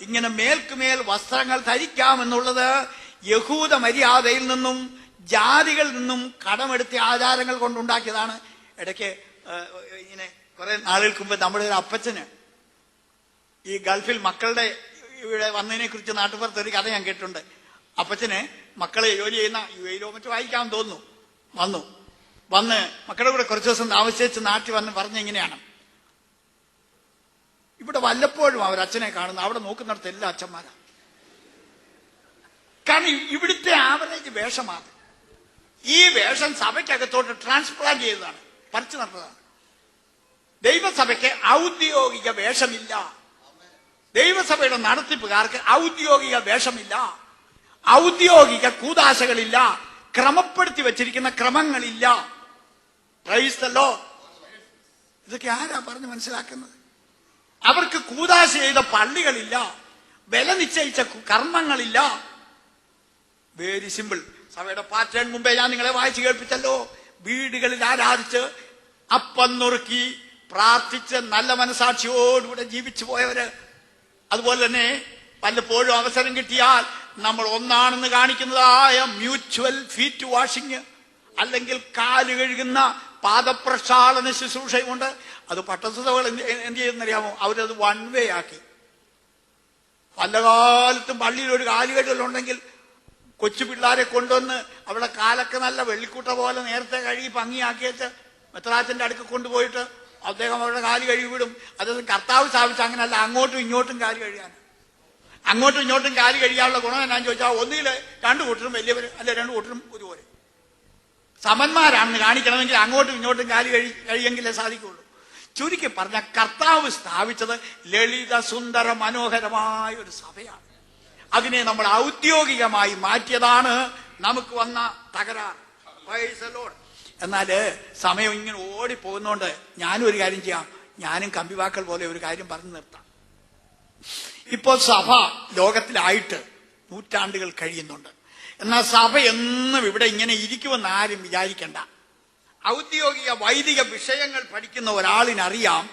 ഇങ്ങനെ മേൽക്കുമേൽ വസ്ത്രങ്ങൾ ധരിക്കാമെന്നുള്ളത് യഹൂദ മര്യാദയിൽ നിന്നും ജാതികളിൽ നിന്നും കടമെടുത്ത ആചാരങ്ങൾ കൊണ്ടുണ്ടാക്കിയതാണ്. ഇടയ്ക്ക് ഇങ്ങനെ കുറെ നാളുകൾക്ക് മുമ്പ് നമ്മുടെ ഒരു അപ്പച്ചന് ഈ ഗൾഫിൽ മക്കളുടെ ഇവിടെ വന്നതിനെ കുറിച്ച് നാട്ടുപുറത്ത് ഒരു കഥ ഞാൻ കേട്ടിട്ടുണ്ട്. അപ്പച്ചന് മക്കളെ ജോലി ചെയ്യുന്ന യുഎയിലോ മറ്റോ വായിക്കാൻ തോന്നുന്നു, വന്ന് മക്കളുടെ കൂടെ കുറച്ചു ദിവസം താമസിച്ച് നാട്ടിൽ വന്ന് പറഞ്ഞെങ്ങനെയാണ്, ഇവിടെ വല്ലപ്പോഴും അവരച്ഛനെ കാണുന്നു, അവിടെ നോക്കുന്നിടത്ത് എല്ലാ അച്ഛന്മാരാ. കാരണം ഇവിടുത്തെ ആവറേജ് വേഷമാണ്. ഈ വേഷം സഭയ്ക്കകത്തോട്ട് ട്രാൻസ്പ്ലാന്റ് ചെയ്തതാണ്, പറിച്ചു നടന്നതാണ്. ദൈവസഭയ്ക്ക് ഔദ്യോഗിക വേഷമില്ല. ദൈവസഭയുടെ നടത്തിപ്പുകാർക്ക് ഔദ്യോഗിക വേഷമില്ല, ഔദ്യോഗിക കൂദാശകളില്ല, ക്രമപ്പെടുത്തി വെച്ചിരിക്കുന്ന ക്രമങ്ങളില്ല. Price the Lord. ഇതൊക്കെ ആരാ പറഞ്ഞ് മനസ്സിലാക്കുന്നത്? അവർക്ക് കൂദാശ ചെയ്ത പള്ളികളില്ല, വില നിശ്ചയിച്ച കർമ്മങ്ങളില്ല. Very simple. സഭയുടെ പാറ്റേൺ മുമ്പേ ഞാൻ നിങ്ങളെ വായിച്ചു കേൾപ്പിച്ചല്ലോ. വീടുകളിൽ ആരാധിച്ച് അപ്പം നുറുക്കി പ്രാർത്ഥിച്ച് നല്ല മനസാക്ഷിയോടുകൂടെ ജീവിച്ചു പോയവര്. അതുപോലെ തന്നെ വല്ലപ്പോഴും അവസരം കിട്ടിയാൽ നമ്മൾ ഒന്നാണെന്ന് കാണിക്കുന്നതായ മ്യൂച്വൽ ഫീറ്റ് വാഷിങ് അല്ലെങ്കിൽ കാല് കഴുകുന്ന പാദപ്രക്ഷാളന ശുശ്രൂഷയുമുണ്ട്. അത് പട്ടസഭകൾ എന്ത് ചെയ്യുന്നറിയാമോ? അവരത് വൺ വേ ആക്കി. പല കാലത്തും പള്ളിയിൽ ഒരു കാലുകെട്ടലുണ്ടെങ്കിൽ കൊച്ചു പിള്ളേരെ കൊണ്ടുവന്ന് അവിടെ കാലൊക്കെ നല്ല വെള്ളിക്കൂട്ട പോലെ നേരത്തെ കഴുകി ഭംഗിയാക്കിയിട്ട് മെത്രാച്ചന്റെ അടുക്ക് കൊണ്ടുപോയിട്ട് അദ്ദേഹം അവരുടെ കാല് കഴുകി വിടും. അത് കർത്താവ് സ്ഥാപിച്ച അങ്ങനല്ല, അങ്ങോട്ടും ഇങ്ങോട്ടും കാല് കഴുകാൻ. അങ്ങോട്ടും ഇങ്ങോട്ടും കാല് കഴിയാനുള്ള ഗുണം എന്നാന്ന് ചോദിച്ചാൽ ഒന്നുകിൽ രണ്ടു കൂട്ടരും വലിയവർ, അല്ലെ രണ്ടു കൂട്ടരും ഒരുപോലെ സമന്മാരാണെന്ന് കാണിക്കണമെങ്കിൽ അങ്ങോട്ടും ഇങ്ങോട്ടും കാല് കഴിയെങ്കിലേ സാധിക്കുള്ളൂ. ചുരുക്കി പറഞ്ഞ കർത്താവ് സ്ഥാപിച്ചത് ലളിത സുന്ദര മനോഹരമായ ഒരു സഭയാണ്. അതിനെ നമ്മൾ ഔദ്യോഗികമായി മാറ്റിയതാണ് നമുക്ക് വന്ന തകരാർ. എന്നാല് സമയം ഇങ്ങനെ ഓടിപ്പോകുന്നോണ്ട് ഞാനും ഒരു കാര്യം ചെയ്യാം. ഞാനും കമ്പിവാക്കൾ പോലെ ഒരു കാര്യം പറഞ്ഞു നിർത്താം. ഇപ്പോൾ സഭ ലോകത്തിലായിട്ട് നൂറ്റാണ്ടുകൾ കഴിയുന്നുണ്ട്. എന്നാൽ സഭ എന്നും ഇവിടെ ഇങ്ങനെ ഇരിക്കുമെന്ന് ആരും വിചാരിക്കണ്ട. ഔദ്യോഗിക വൈദിക വിഷയങ്ങൾ പഠിക്കുന്ന ഒരാളിനറിയാം,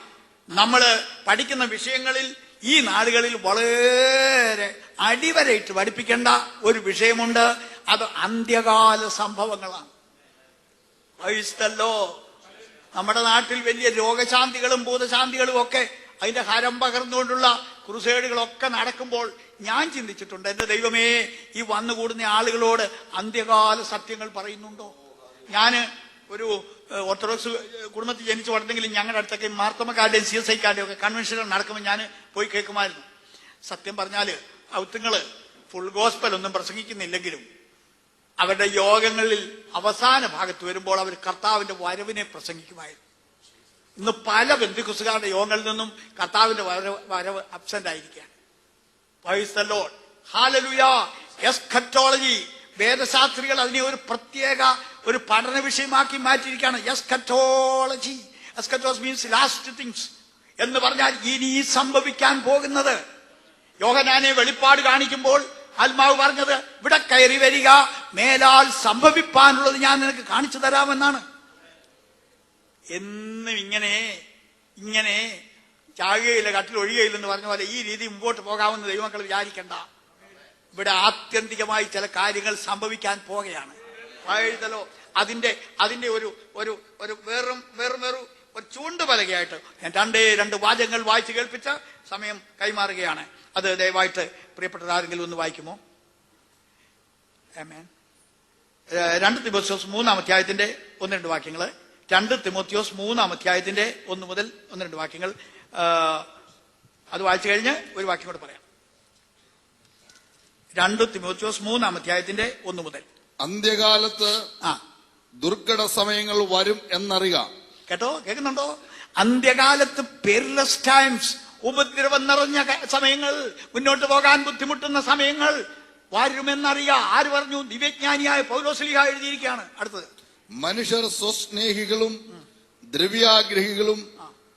നമ്മൾ പഠിക്കുന്ന വിഷയങ്ങളിൽ ഈ നാടുകളിൽ വളരെ അടിവരയിട്ട് പഠിപ്പിക്കേണ്ട ഒരു വിഷയമുണ്ട്. അത് അന്ത്യകാല സംഭവങ്ങളാണ്. വൈസ്തല്ലോ നമ്മുടെ നാട്ടിൽ വലിയ രോഗശാന്തികളും ഭൂതശാന്തികളും ഒക്കെ അതിന്റെ ഹരം പകർന്നുകൊണ്ടുള്ള ക്രുസേഡുകളൊക്കെ നടക്കുമ്പോൾ ഞാൻ ചിന്തിച്ചിട്ടുണ്ട്, എന്റെ ദൈവമേ, ഈ വന്നുകൂടുന്ന ആളുകളോട് അന്ത്യകാല സത്യങ്ങൾ പറയുന്നുണ്ടോ? ഞാന് ഒരു ഓർത്തഡോക്സ് കുടുംബത്തിൽ ജനിച്ചു വളർന്നെങ്കിലും ഞങ്ങളുടെ അടുത്തൊക്കെ മാർത്തമക്കാരുടെയും CSIക്കാരുടെയും ഒക്കെ കൺവെൻഷനുകൾ നടക്കുമ്പോൾ ഞാൻ പോയി കേൾക്കുമായിരുന്നു. സത്യം പറഞ്ഞാല് ഔത്തുങ്ങള് ഫുൾ ഗോസ്പൽ ഒന്നും പ്രസംഗിക്കുന്നില്ലെങ്കിലും അവരുടെ യോഗങ്ങളിൽ അവസാന ഭാഗത്ത് വരുമ്പോൾ അവർ കർത്താവിന്റെ വരവിനെ പ്രസംഗിക്കുമായിരുന്നു. ഇന്ന് പല ബന്ധുക്കുസുകാരുടെ യോഗങ്ങളിൽ നിന്നും കർത്താവിന്റെ വരവ് അബ്സെന്റ് ആയിരിക്കുകയാണ്. Praise the lord. Hallelujah. Eschatology, വേദശാസ്ത്രികൾ അതിനെ ഒരു പ്രത്യേക ഒരു പഠന വിഷയമാക്കി മാറ്റിയിരിക്കുകയാണ്. Eschatology, eschatos means last things എന്ന് പറഞ്ഞാൽ ഇനി സംഭവിക്കാൻ പോകുന്നത്. യോഹന്നാനെ വെളിപ്പാട് കാണിക്കുമ്പോൾ ആത്മാവ് പറഞ്ഞത്, ഇവിടെ കയറി വരിക, മേലാൽ സംഭവിപ്പാനുള്ളത് ഞാൻ നിനക്ക് കാണിച്ചു തരാമെന്നാണ്. എന്നും ഇങ്ങനെ ചാകുകയില്ല കട്ടിൽ ഒഴിയുകയില്ലെന്ന് പറഞ്ഞ പോലെ ഈ രീതി മുമ്പോട്ട് പോകാമെന്ന് ദൈവമക്കൾ വിചാരിക്കണ്ട. ഇവിടെ ആത്യന്തികമായി ചില കാര്യങ്ങൾ സംഭവിക്കാൻ പോകുകയാണ്. അതിന്റെ ഒരു ഒരു ചൂണ്ടുപലകയായിട്ട് ഞാൻ രണ്ട് വാചകങ്ങൾ വായിച്ച് കേൾപ്പിച്ച സമയം കൈമാറുകയാണ്. അത് ദയവായിട്ട് പ്രിയപ്പെട്ട ആരെങ്കിലും ഒന്ന് വായിക്കുമോ? ആമേൻ. 2 തിമോത്തിയോസ് 3-ാം അധ്യായത്തിന്റെ 1-2 വാക്യങ്ങൾ. 2 തിമോത്തിയോസ് 3-ാം അധ്യായത്തിന്റെ 1 മുതൽ 1-2 വാക്യങ്ങൾ. അത് വായിച്ചു കഴിഞ്ഞ് ഒരു വാക്യം കൂടെ പറയാം. 2 തിമോത്തിയോസ് 3-ാം അധ്യായത്തിന്റെ 1 മുതൽ. അന്ത്യകാലത്ത് ദുർഘട സമയങ്ങൾ വരും എന്നറിയുക. കേട്ടോ, കേൾക്കുന്നുണ്ടോ? അന്ത്യകാലത്ത് പെരിലസ് ടൈംസ്, ഉപദ്രവം നിറഞ്ഞ സമയങ്ങൾ, മുന്നോട്ട് പോകാൻ ബുദ്ധിമുട്ടുന്ന സമയങ്ങൾ വരുമെന്നറിയുക. ആര് പറഞ്ഞു? ദിവ്യജ്ഞാനിയായ പൗലോസ്ലീഹ എഴുതിയിരിക്കുകയാണ്. അടുത്തത്, മനുഷ്യർ സ്വസ്നേഹികളും ദ്രവ്യാഗ്രഹികളും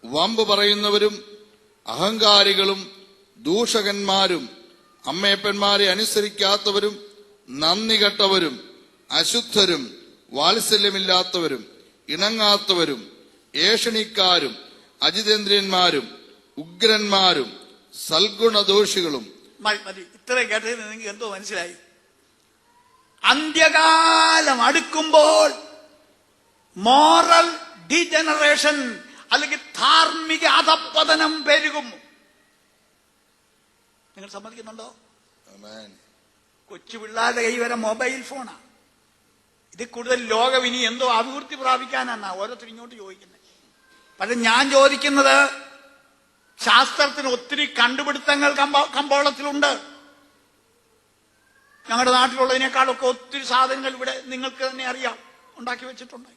വമ്പ് പറയുന്നവരും അഹങ്കാരികളും ദൂഷകന്മാരും അമ്മയപ്പന്മാരെ അനുസരിക്കാത്തവരും നന്ദി കെട്ടവരും അശുദ്ധരും വാത്സല്യമില്ലാത്തവരും ഇണങ്ങാത്തവരും ഏഷണിക്കാരും അജിതേന്ദ്രിയന്മാരും ഉഗ്രന്മാരും സൽഗുണദോഷികളും. മതി, ഇത്രയും കേട്ടതിൽ നിങ്ങൾക്ക് എന്തോ മനസ്സിലായി? അന്ത്യകാലം അടുക്കുമ്പോൾ മോറൽ ഡീജനറേഷൻ അല്ലെങ്കിൽ ധാർമ്മിക അധപ്പതനം പെരുകും. നിങ്ങൾ സമ്മതിക്കുന്നുണ്ടോ? കൊച്ചു പിള്ളേരുടെ കൈ വരെ മൊബൈൽ ഫോണാണ്. ഇത് കൂടുതൽ ലോകം ഇനി എന്തോ അഭിവൃദ്ധി പ്രാപിക്കാനാണ് ഓരോരുത്തർ ഇങ്ങോട്ട് ചോദിക്കുന്നത്. പക്ഷെ ഞാൻ ചോദിക്കുന്നത്, ശാസ്ത്രത്തിന് ഒത്തിരി കണ്ടുപിടുത്തങ്ങൾ കമ്പോളത്തിലുണ്ട്. ഞങ്ങളുടെ നാട്ടിലുള്ളതിനേക്കാളൊക്കെ ഒത്തിരി സാധനങ്ങൾ ഇവിടെ നിങ്ങൾക്ക് തന്നെ അറിയാം, ഉണ്ടാക്കി വെച്ചിട്ടുണ്ട്.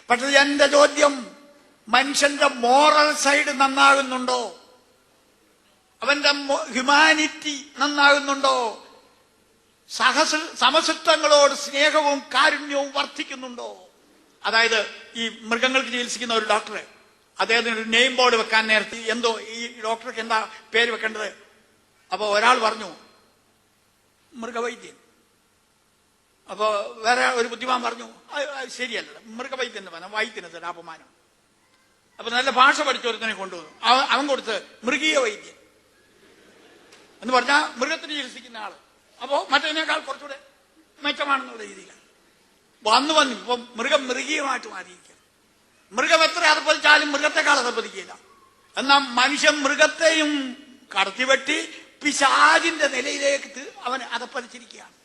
പക്ഷെ എന്റെ ചോദ്യം, മനുഷ്യന്റെ മോറൽ സൈഡ് നന്നാകുന്നുണ്ടോ? അവന്റെ ഹ്യൂമാനിറ്റി നന്നാകുന്നുണ്ടോ? സമശിഷ്ടങ്ങളോട് സ്നേഹവും കാരുണ്യവും വർദ്ധിക്കുന്നുണ്ടോ? അതായത് ഈ മൃഗങ്ങൾക്ക് ചികിത്സിക്കുന്ന ഒരു ഡോക്ടറെ, അദ്ദേഹത്തിന് ഒരു നെയിം ബോർഡ് വെക്കാൻ നേരത്തെ എന്തോ ഈ ഡോക്ടർക്ക് എന്താ പേര് വെക്കേണ്ടത്? അപ്പൊ ഒരാൾ പറഞ്ഞു മൃഗവൈദ്യൻ. അപ്പൊ വേറെ ഒരു ബുദ്ധിമാൻ പറഞ്ഞു ശരിയല്ല, മൃഗവൈദ്യൻ എന്ന് പറഞ്ഞാൽ വൈദ്യന് അപമാനം. അപ്പൊ നല്ല ഭാഷ പഠിച്ചൊരുത്തനെ കൊണ്ടുവന്നു. അവൻ കൊടുത്ത് മൃഗീയ വൈദ്യൻ എന്ന് പറഞ്ഞാൽ മൃഗത്തിന് ചികിത്സിക്കുന്ന ആള്. അപ്പോ മറ്റതിനേക്കാൾ കുറച്ചുകൂടെ മെച്ചമാണെന്നുള്ള രീതിയിലാണ് വന്നു. ഇപ്പൊ മൃഗം മൃഗീയമായിട്ട് മാറിയിരിക്കുക. മൃഗം എത്ര അധപ്പതിച്ചാലും മൃഗത്തെക്കാൾ അധപ്പതിക്കില്ല. എന്നാൽ മനുഷ്യൻ മൃഗത്തെയും കടത്തിവെട്ടി പിശാചിന്റെ നിലയിലേക്ക് അവൻ അധപ്പതിച്ചിരിക്കുകയാണ്.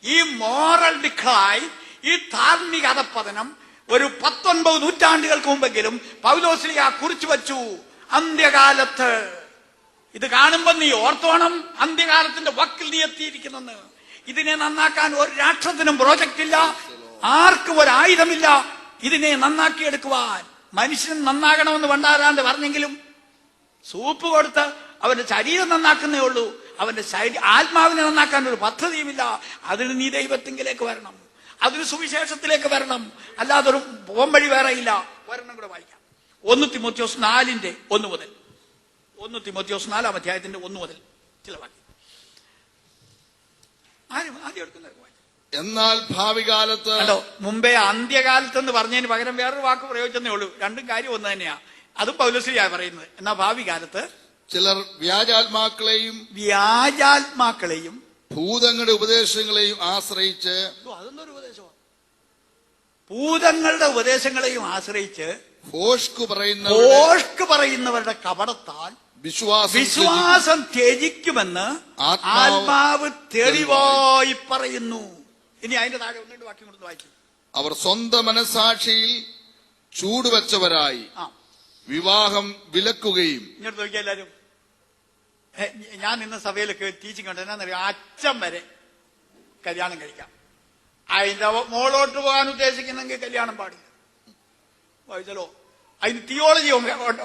ഈ മോറൽ ഡിക്ലൈൻ, ഈ ധാർമ്മിക അധപ്പതനം ഒരു 19 നൂറ്റാണ്ടുകൾക്ക് മുമ്പെങ്കിലും പൗലോസ്ലീഹ കുറിച്ചു വച്ചു. അന്ത്യകാലത്ത് ഇത് കാണുമ്പോൾ നീ ഓർത്തോണം, അന്ത്യകാലത്തിന്റെ വക്കിൽ നീ എത്തിയിരിക്കുന്നെന്ന്. ഇതിനെ നന്നാക്കാൻ ഒരു രാഷ്ട്രത്തിനും പ്രോജക്റ്റ് ഇല്ല, ആർക്കും ഒരു ആയുധമില്ല ഇതിനെ നന്നാക്കിയെടുക്കുവാൻ. മനുഷ്യൻ നന്നാകണമെന്ന് പണ്ടാരാണ്ട് പറഞ്ഞെങ്കിലും സൂപ്പ് കൊടുത്ത് അവന്റെ ശരീരം നന്നാക്കുന്നേ ഉള്ളൂ, അവന്റെ ആത്മാവിനെ നന്നാക്കാൻ ഒരു പദ്ധതിയുമില്ല. അതിന് നീ ദൈവത്തിങ്കിലേക്ക് വരണം, അതിന് സുവിശേഷത്തിലേക്ക് വരണം, അല്ലാതൊരു പോംവഴി വേറെ ഇല്ല. ഒരെണ്ണം കൂടെ വായിക്കാം. 1 തിമോത്തിയോസ് 4-ന്റെ 1 മുതൽ. 1 തിമോത്തിയോസ് 4-ാം അധ്യായത്തിന്റെ 1 മുതൽ ചില വാക്യം. ആദ്യം എടുക്കുന്നത് എന്നാൽ ഭാവി കാലത്ത്, മുമ്പേ അന്ത്യകാലത്ത് എന്ന് പറഞ്ഞതിന് പകരം വേറൊരു വാക്ക് പ്രയോഗിച്ചതേ ഉള്ളൂ. രണ്ടും കാര്യം ഒന്ന് തന്നെയാ. അതും പൗലോസ്ലീഹ പറയുന്നത്. എന്നാൽ ഭാവി കാലത്ത് ചിലർ വ്യാജാത്മാക്കളെയും ഭൂതങ്ങളുടെ ഉപദേശങ്ങളെയും ആശ്രയിച്ച്, അതൊന്നൊരു ഉപദേശമാണ്, ഭൂതങ്ങളുടെ ഉപദേശങ്ങളെയും ആശ്രയിച്ച് ഭോഷ്ക് പറയുന്നവരുടെ കപടത്താൽ വിശ്വാസം ത്യജിക്കുമെന്ന് ആത്മാവ് തെളിവായി പറയുന്നു. ഇനി അതിന്റെ താഴെ 1-2 വാക്യം കൊണ്ട് വായിക്കും. അവർ സ്വന്തം മനസാക്ഷിയിൽ ചൂടുവെച്ചവരായി വിവാഹം വിലക്കുകയും. ഇങ്ങോട്ട് നോക്കിയാൽ എല്ലാവരും, ഞാൻ ഇന്ന് സഭയിലൊക്കെ ടീച്ചിങ് ഉണ്ട്. എന്നാന്നറിയാം, അച്ഛൻ വരെ കല്യാണം കഴിക്കാം. അതിന്റെ മോളോട്ട് പോകാൻ ഉദ്ദേശിക്കുന്നെങ്കിൽ കല്യാണം പാടില്ല. വായിച്ചല്ലോ, അതിന് തിയോളജി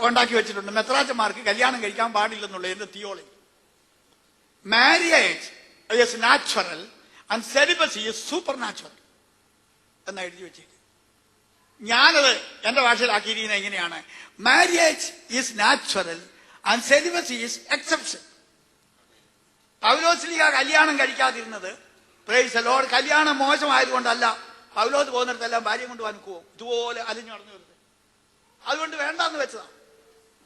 ഉണ്ടാക്കി വെച്ചിട്ടുണ്ട്. മെത്രാച്ചന്മാർക്ക് കല്യാണം കഴിക്കാൻ പാടില്ലെന്നുള്ള എന്റെ theology. Marriage is natural and celibacy is super natural എന്ന് എഴുതി വെച്ചേക്ക്. ഞാനത് എന്റെ ഭാഷയിലാക്കിയിരിക്കുന്നത് എങ്ങനെയാണ്? Marriage is natural and celibacy is exception. Paulose Sleeha കല്യാണം കഴിക്കാതിരുന്നത് പ്രൈസ് ദി ലോർഡ് കല്യാണം മോശമായതുകൊണ്ടല്ല. പൗലോസ് പോകുന്നിടത്തെല്ലാം ഭാര്യയും കൊണ്ട് വനുക്കുവോ ഇതുപോലെ അലിഞ്ഞു നടന്നു വരുന്നത്. അതുകൊണ്ട് വേണ്ടെന്ന് വെച്ചതാ.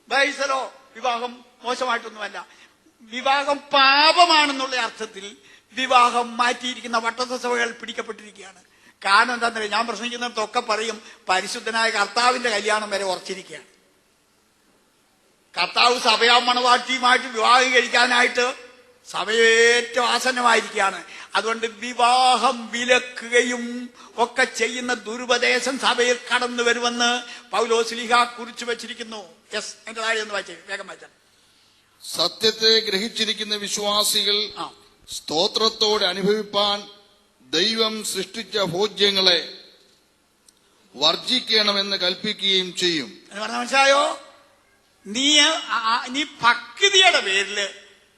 Price the Lord. വിവാഹം മോശമായിട്ടൊന്നുമല്ല. വിവാഹം പാപമാണെന്നുള്ള അർത്ഥത്തിൽ വിവാഹം മാറ്റിയിരിക്കുന്ന വട്ടസഭകൾ പിടിക്കപ്പെട്ടിരിക്കുകയാണ്. കാരണം എന്താണെന്നറിയാം, ഞാൻ പ്രസംഗിക്കുന്നിടത്തൊക്കെ പറയും പരിശുദ്ധനായ കർത്താവിന്റെ കല്യാണം വരെ ഉറച്ചിരിക്കുകയാണ്. കർത്താവ് സഭയാമണവാട്ടിയുമായിട്ട് വിവാഹം കഴിക്കാനായിട്ട് സഭയേറ്റവും ആസന്നമായിരിക്കുകയാണ്. അതുകൊണ്ട് വിവാഹം വിലക്കുകയും ഒക്കെ ചെയ്യുന്ന ദുരുപദേശം സഭയിൽ കടന്നു വരുമെന്ന് പൗലോസ്ലീഹ കുറിച്ചു വെച്ചിരിക്കുന്നു. യെസ്, എന്റെ താഴെ ഒന്ന് വായിച്ചേ, വേഗം വായിച്ചാൽ. സത്യത്തെ ഗ്രഹിച്ചിരിക്കുന്ന വിശ്വാസികൾ സ്തോത്രത്തോടെ അനുഭവിപ്പാൻ ദൈവം സൃഷ്ടിച്ച ഭോജ്യങ്ങളെ വർജിക്കണമെന്ന് കൽപ്പിക്കുകയും ചെയ്യും. മനസ്സിലായോ? നീ ഭക്തിയുടെ പേരില്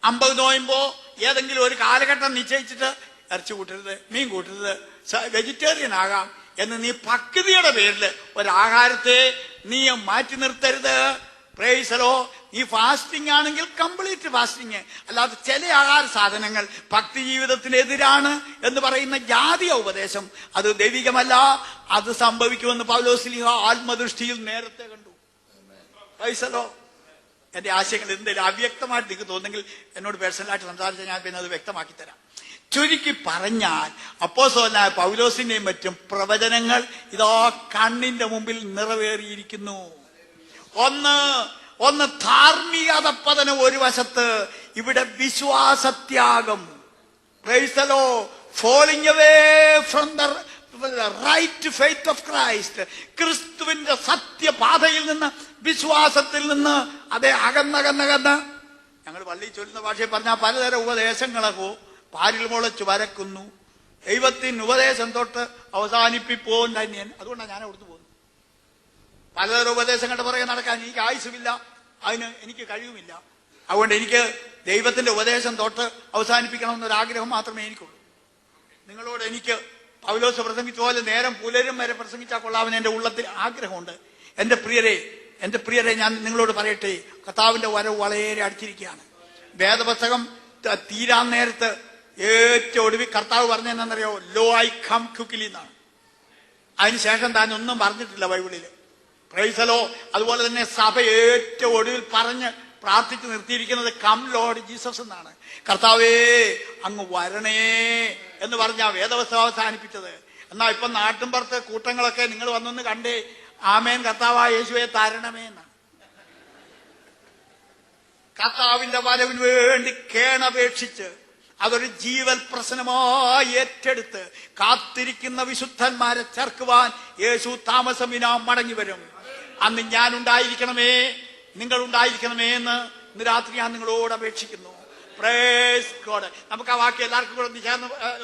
50 നോയുമ്പോ ഏതെങ്കിലും ഒരു കാലഘട്ടം നിശ്ചയിച്ചിട്ട് ഇറച്ചി കൂട്ടരുത്, മീൻ കൂട്ടരുത്, വെജിറ്റേറിയൻ ആകാം എന്ന് നീ ഭക്തിയുടെ പേരിൽ ഒരാഹാരത്തെ നീ മാറ്റി നിർത്തരുത്. പ്രൈസലോ, ഈ ഫാസ്റ്റിംഗ് ആണെങ്കിൽ കംപ്ലീറ്റ് ഫാസ്റ്റിംഗ്, അല്ലാതെ ചില ആഹാര സാധനങ്ങൾ ഭക്തി ജീവിതത്തിനെതിരാണ് എന്ന് പറയുന്ന ജാതീയ ഉപദേശം അത് ദൈവികമല്ല. അത് സംഭവിക്കുമെന്ന് പൗലോസ്ലീഹ ആത്മദൃഷ്ടിയിൽ നേരത്തെ കണ്ടു. പ്രൈസലോ, എന്റെ ആശയങ്ങൾ എന്തെങ്കിലും അവ്യക്തമായിട്ട് നിങ്ങൾക്ക് തോന്നുന്നെങ്കിൽ എന്നോട് പേഴ്സണലായിട്ട് സംസാരിച്ചാൽ ഞാൻ പിന്നെ അത് വ്യക്തമാക്കി തരാം. ചുരുക്കി പറഞ്ഞാൽ അപ്പോസ്തലനായ പൗലോസിന്റെയും മറ്റും പ്രവചനങ്ങൾ ഇതാ കണ്ണിന്റെ മുമ്പിൽ നിറവേറിയിരിക്കുന്നു. ഒന്ന് ധാർമ്മികത പതനം ഒരു വശത്ത്, ഇവിടെ വിശ്വാസത്യാഗം. Praise the lord. falling away from the right faith of Christ. ക്രിസ്തുവിന്റെ സത്യപാതയിൽ നിന്ന്, വിശ്വാസത്തിൽ നിന്ന് അതേ അകന്നകന്നകന്ന് ഞങ്ങൾ പള്ളിയിൽ ചൊല്ലുന്ന ഭാഷയിൽ പറഞ്ഞാൽ പലതരം ഉപദേശങ്ങളൊക്കെ പാരിൽ മുളച്ച് വരക്കുന്നു. ദൈവത്തിന് ഉപദേശം തൊട്ട് അവസാനിപ്പിപ്പോൻ തന്നെയൻ. അതുകൊണ്ടാണ് ഞാൻ അവിടുന്ന് പോകുന്നത്. പലതരം ഉപദേശങ്ങളുടെ പുറകെ നടക്കാൻ എനിക്ക് ആയുസുമില്ല, അതിന് എനിക്ക് കഴിയുമില്ല. അതുകൊണ്ട് എനിക്ക് ദൈവത്തിന്റെ ഉപദേശം തൊട്ട് അവസാനിപ്പിക്കണമെന്നൊരാഗ്രഹം മാത്രമേ എനിക്കുള്ളൂ. നിങ്ങളോട് എനിക്ക് പൗലോസ് പ്രസംഗിച്ച പോലെ നേരം പുലരും വരെ പ്രസംഗിച്ചാൽ കൊള്ളാമെന്ന് എന്റെ ഉള്ളത്തിൽ ആഗ്രഹമുണ്ട്. എന്റെ പ്രിയരെ ഞാൻ നിങ്ങളോട് പറയട്ടെ, കർത്താവിന്റെ വരവ് വളരെ അടുത്തിരിക്കുകയാണ്. വേദപുസ്തകം തീരാൻ നേരത്ത് ഏറ്റവും ഒടുവിൽ കർത്താവ് പറഞ്ഞതെന്നറിയോ? ലോ ഐ കം ക്വിക്ക്ലി എന്നാണ്. അതിനുശേഷം താൻ ഒന്നും പറഞ്ഞിട്ടില്ല ബൈബിളിൽ. Price the Lord. അതുപോലെ തന്നെ സഭ ഏറ്റവും ഒടുവിൽ പറഞ്ഞ് പ്രാർത്ഥിച്ച് നിർത്തിയിരിക്കുന്നത് കം ലോർഡ് ജീസസ് എന്നാണ്. കർത്താവേ അങ്ങ് വരണേ എന്ന് പറഞ്ഞാ വേദപുസ്തകം അവസാനിപ്പിച്ചത്. എന്നാ ഇപ്പൊ നാട്ടിൻപുറത്ത് കൂട്ടങ്ങളൊക്കെ നിങ്ങൾ വന്നൊന്ന് കണ്ടേ, ആമേൻ കർത്താവായ യേശുവെ തരണമേ എന്നാണ്. കർത്താവിന്റെ വരവിന് വേണ്ടി കേണപേക്ഷിച്ച് അതൊരു ജീവൽ പ്രശ്നമായി ഏറ്റെടുത്ത് കാത്തിരിക്കുന്ന വിശുദ്ധന്മാരെ ചേർക്കുവാൻ യേശു താമസമിനാ മടങ്ങി വരും. അന്ന് ഞാൻ ഉണ്ടായിരിക്കണമേ, നിങ്ങൾ ഉണ്ടായിരിക്കണമേ എന്ന് ഇന്ന് രാത്രി ഞാൻ നിങ്ങളോട് അപേക്ഷിക്കുന്നു. Praise God. നമുക്ക് ആ വാക്യം എല്ലാവർക്കും കൂടെ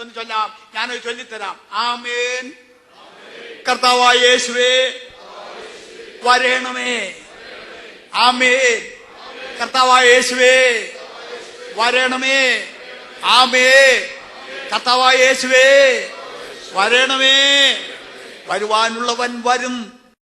ഒന്ന് ചൊല്ലാം. ഞാനത് ചൊല്ലിത്തരാം. ആമേൻ. കർത്താവായ യേശുവേ വരണമേ. ആമേൻ. കർത്താവായ യേശുവേ വരണമേ. ആമേൻ. കർത്താവായ യേശുവേ വരണമേ. വരുവാനുള്ളവൻ വരും,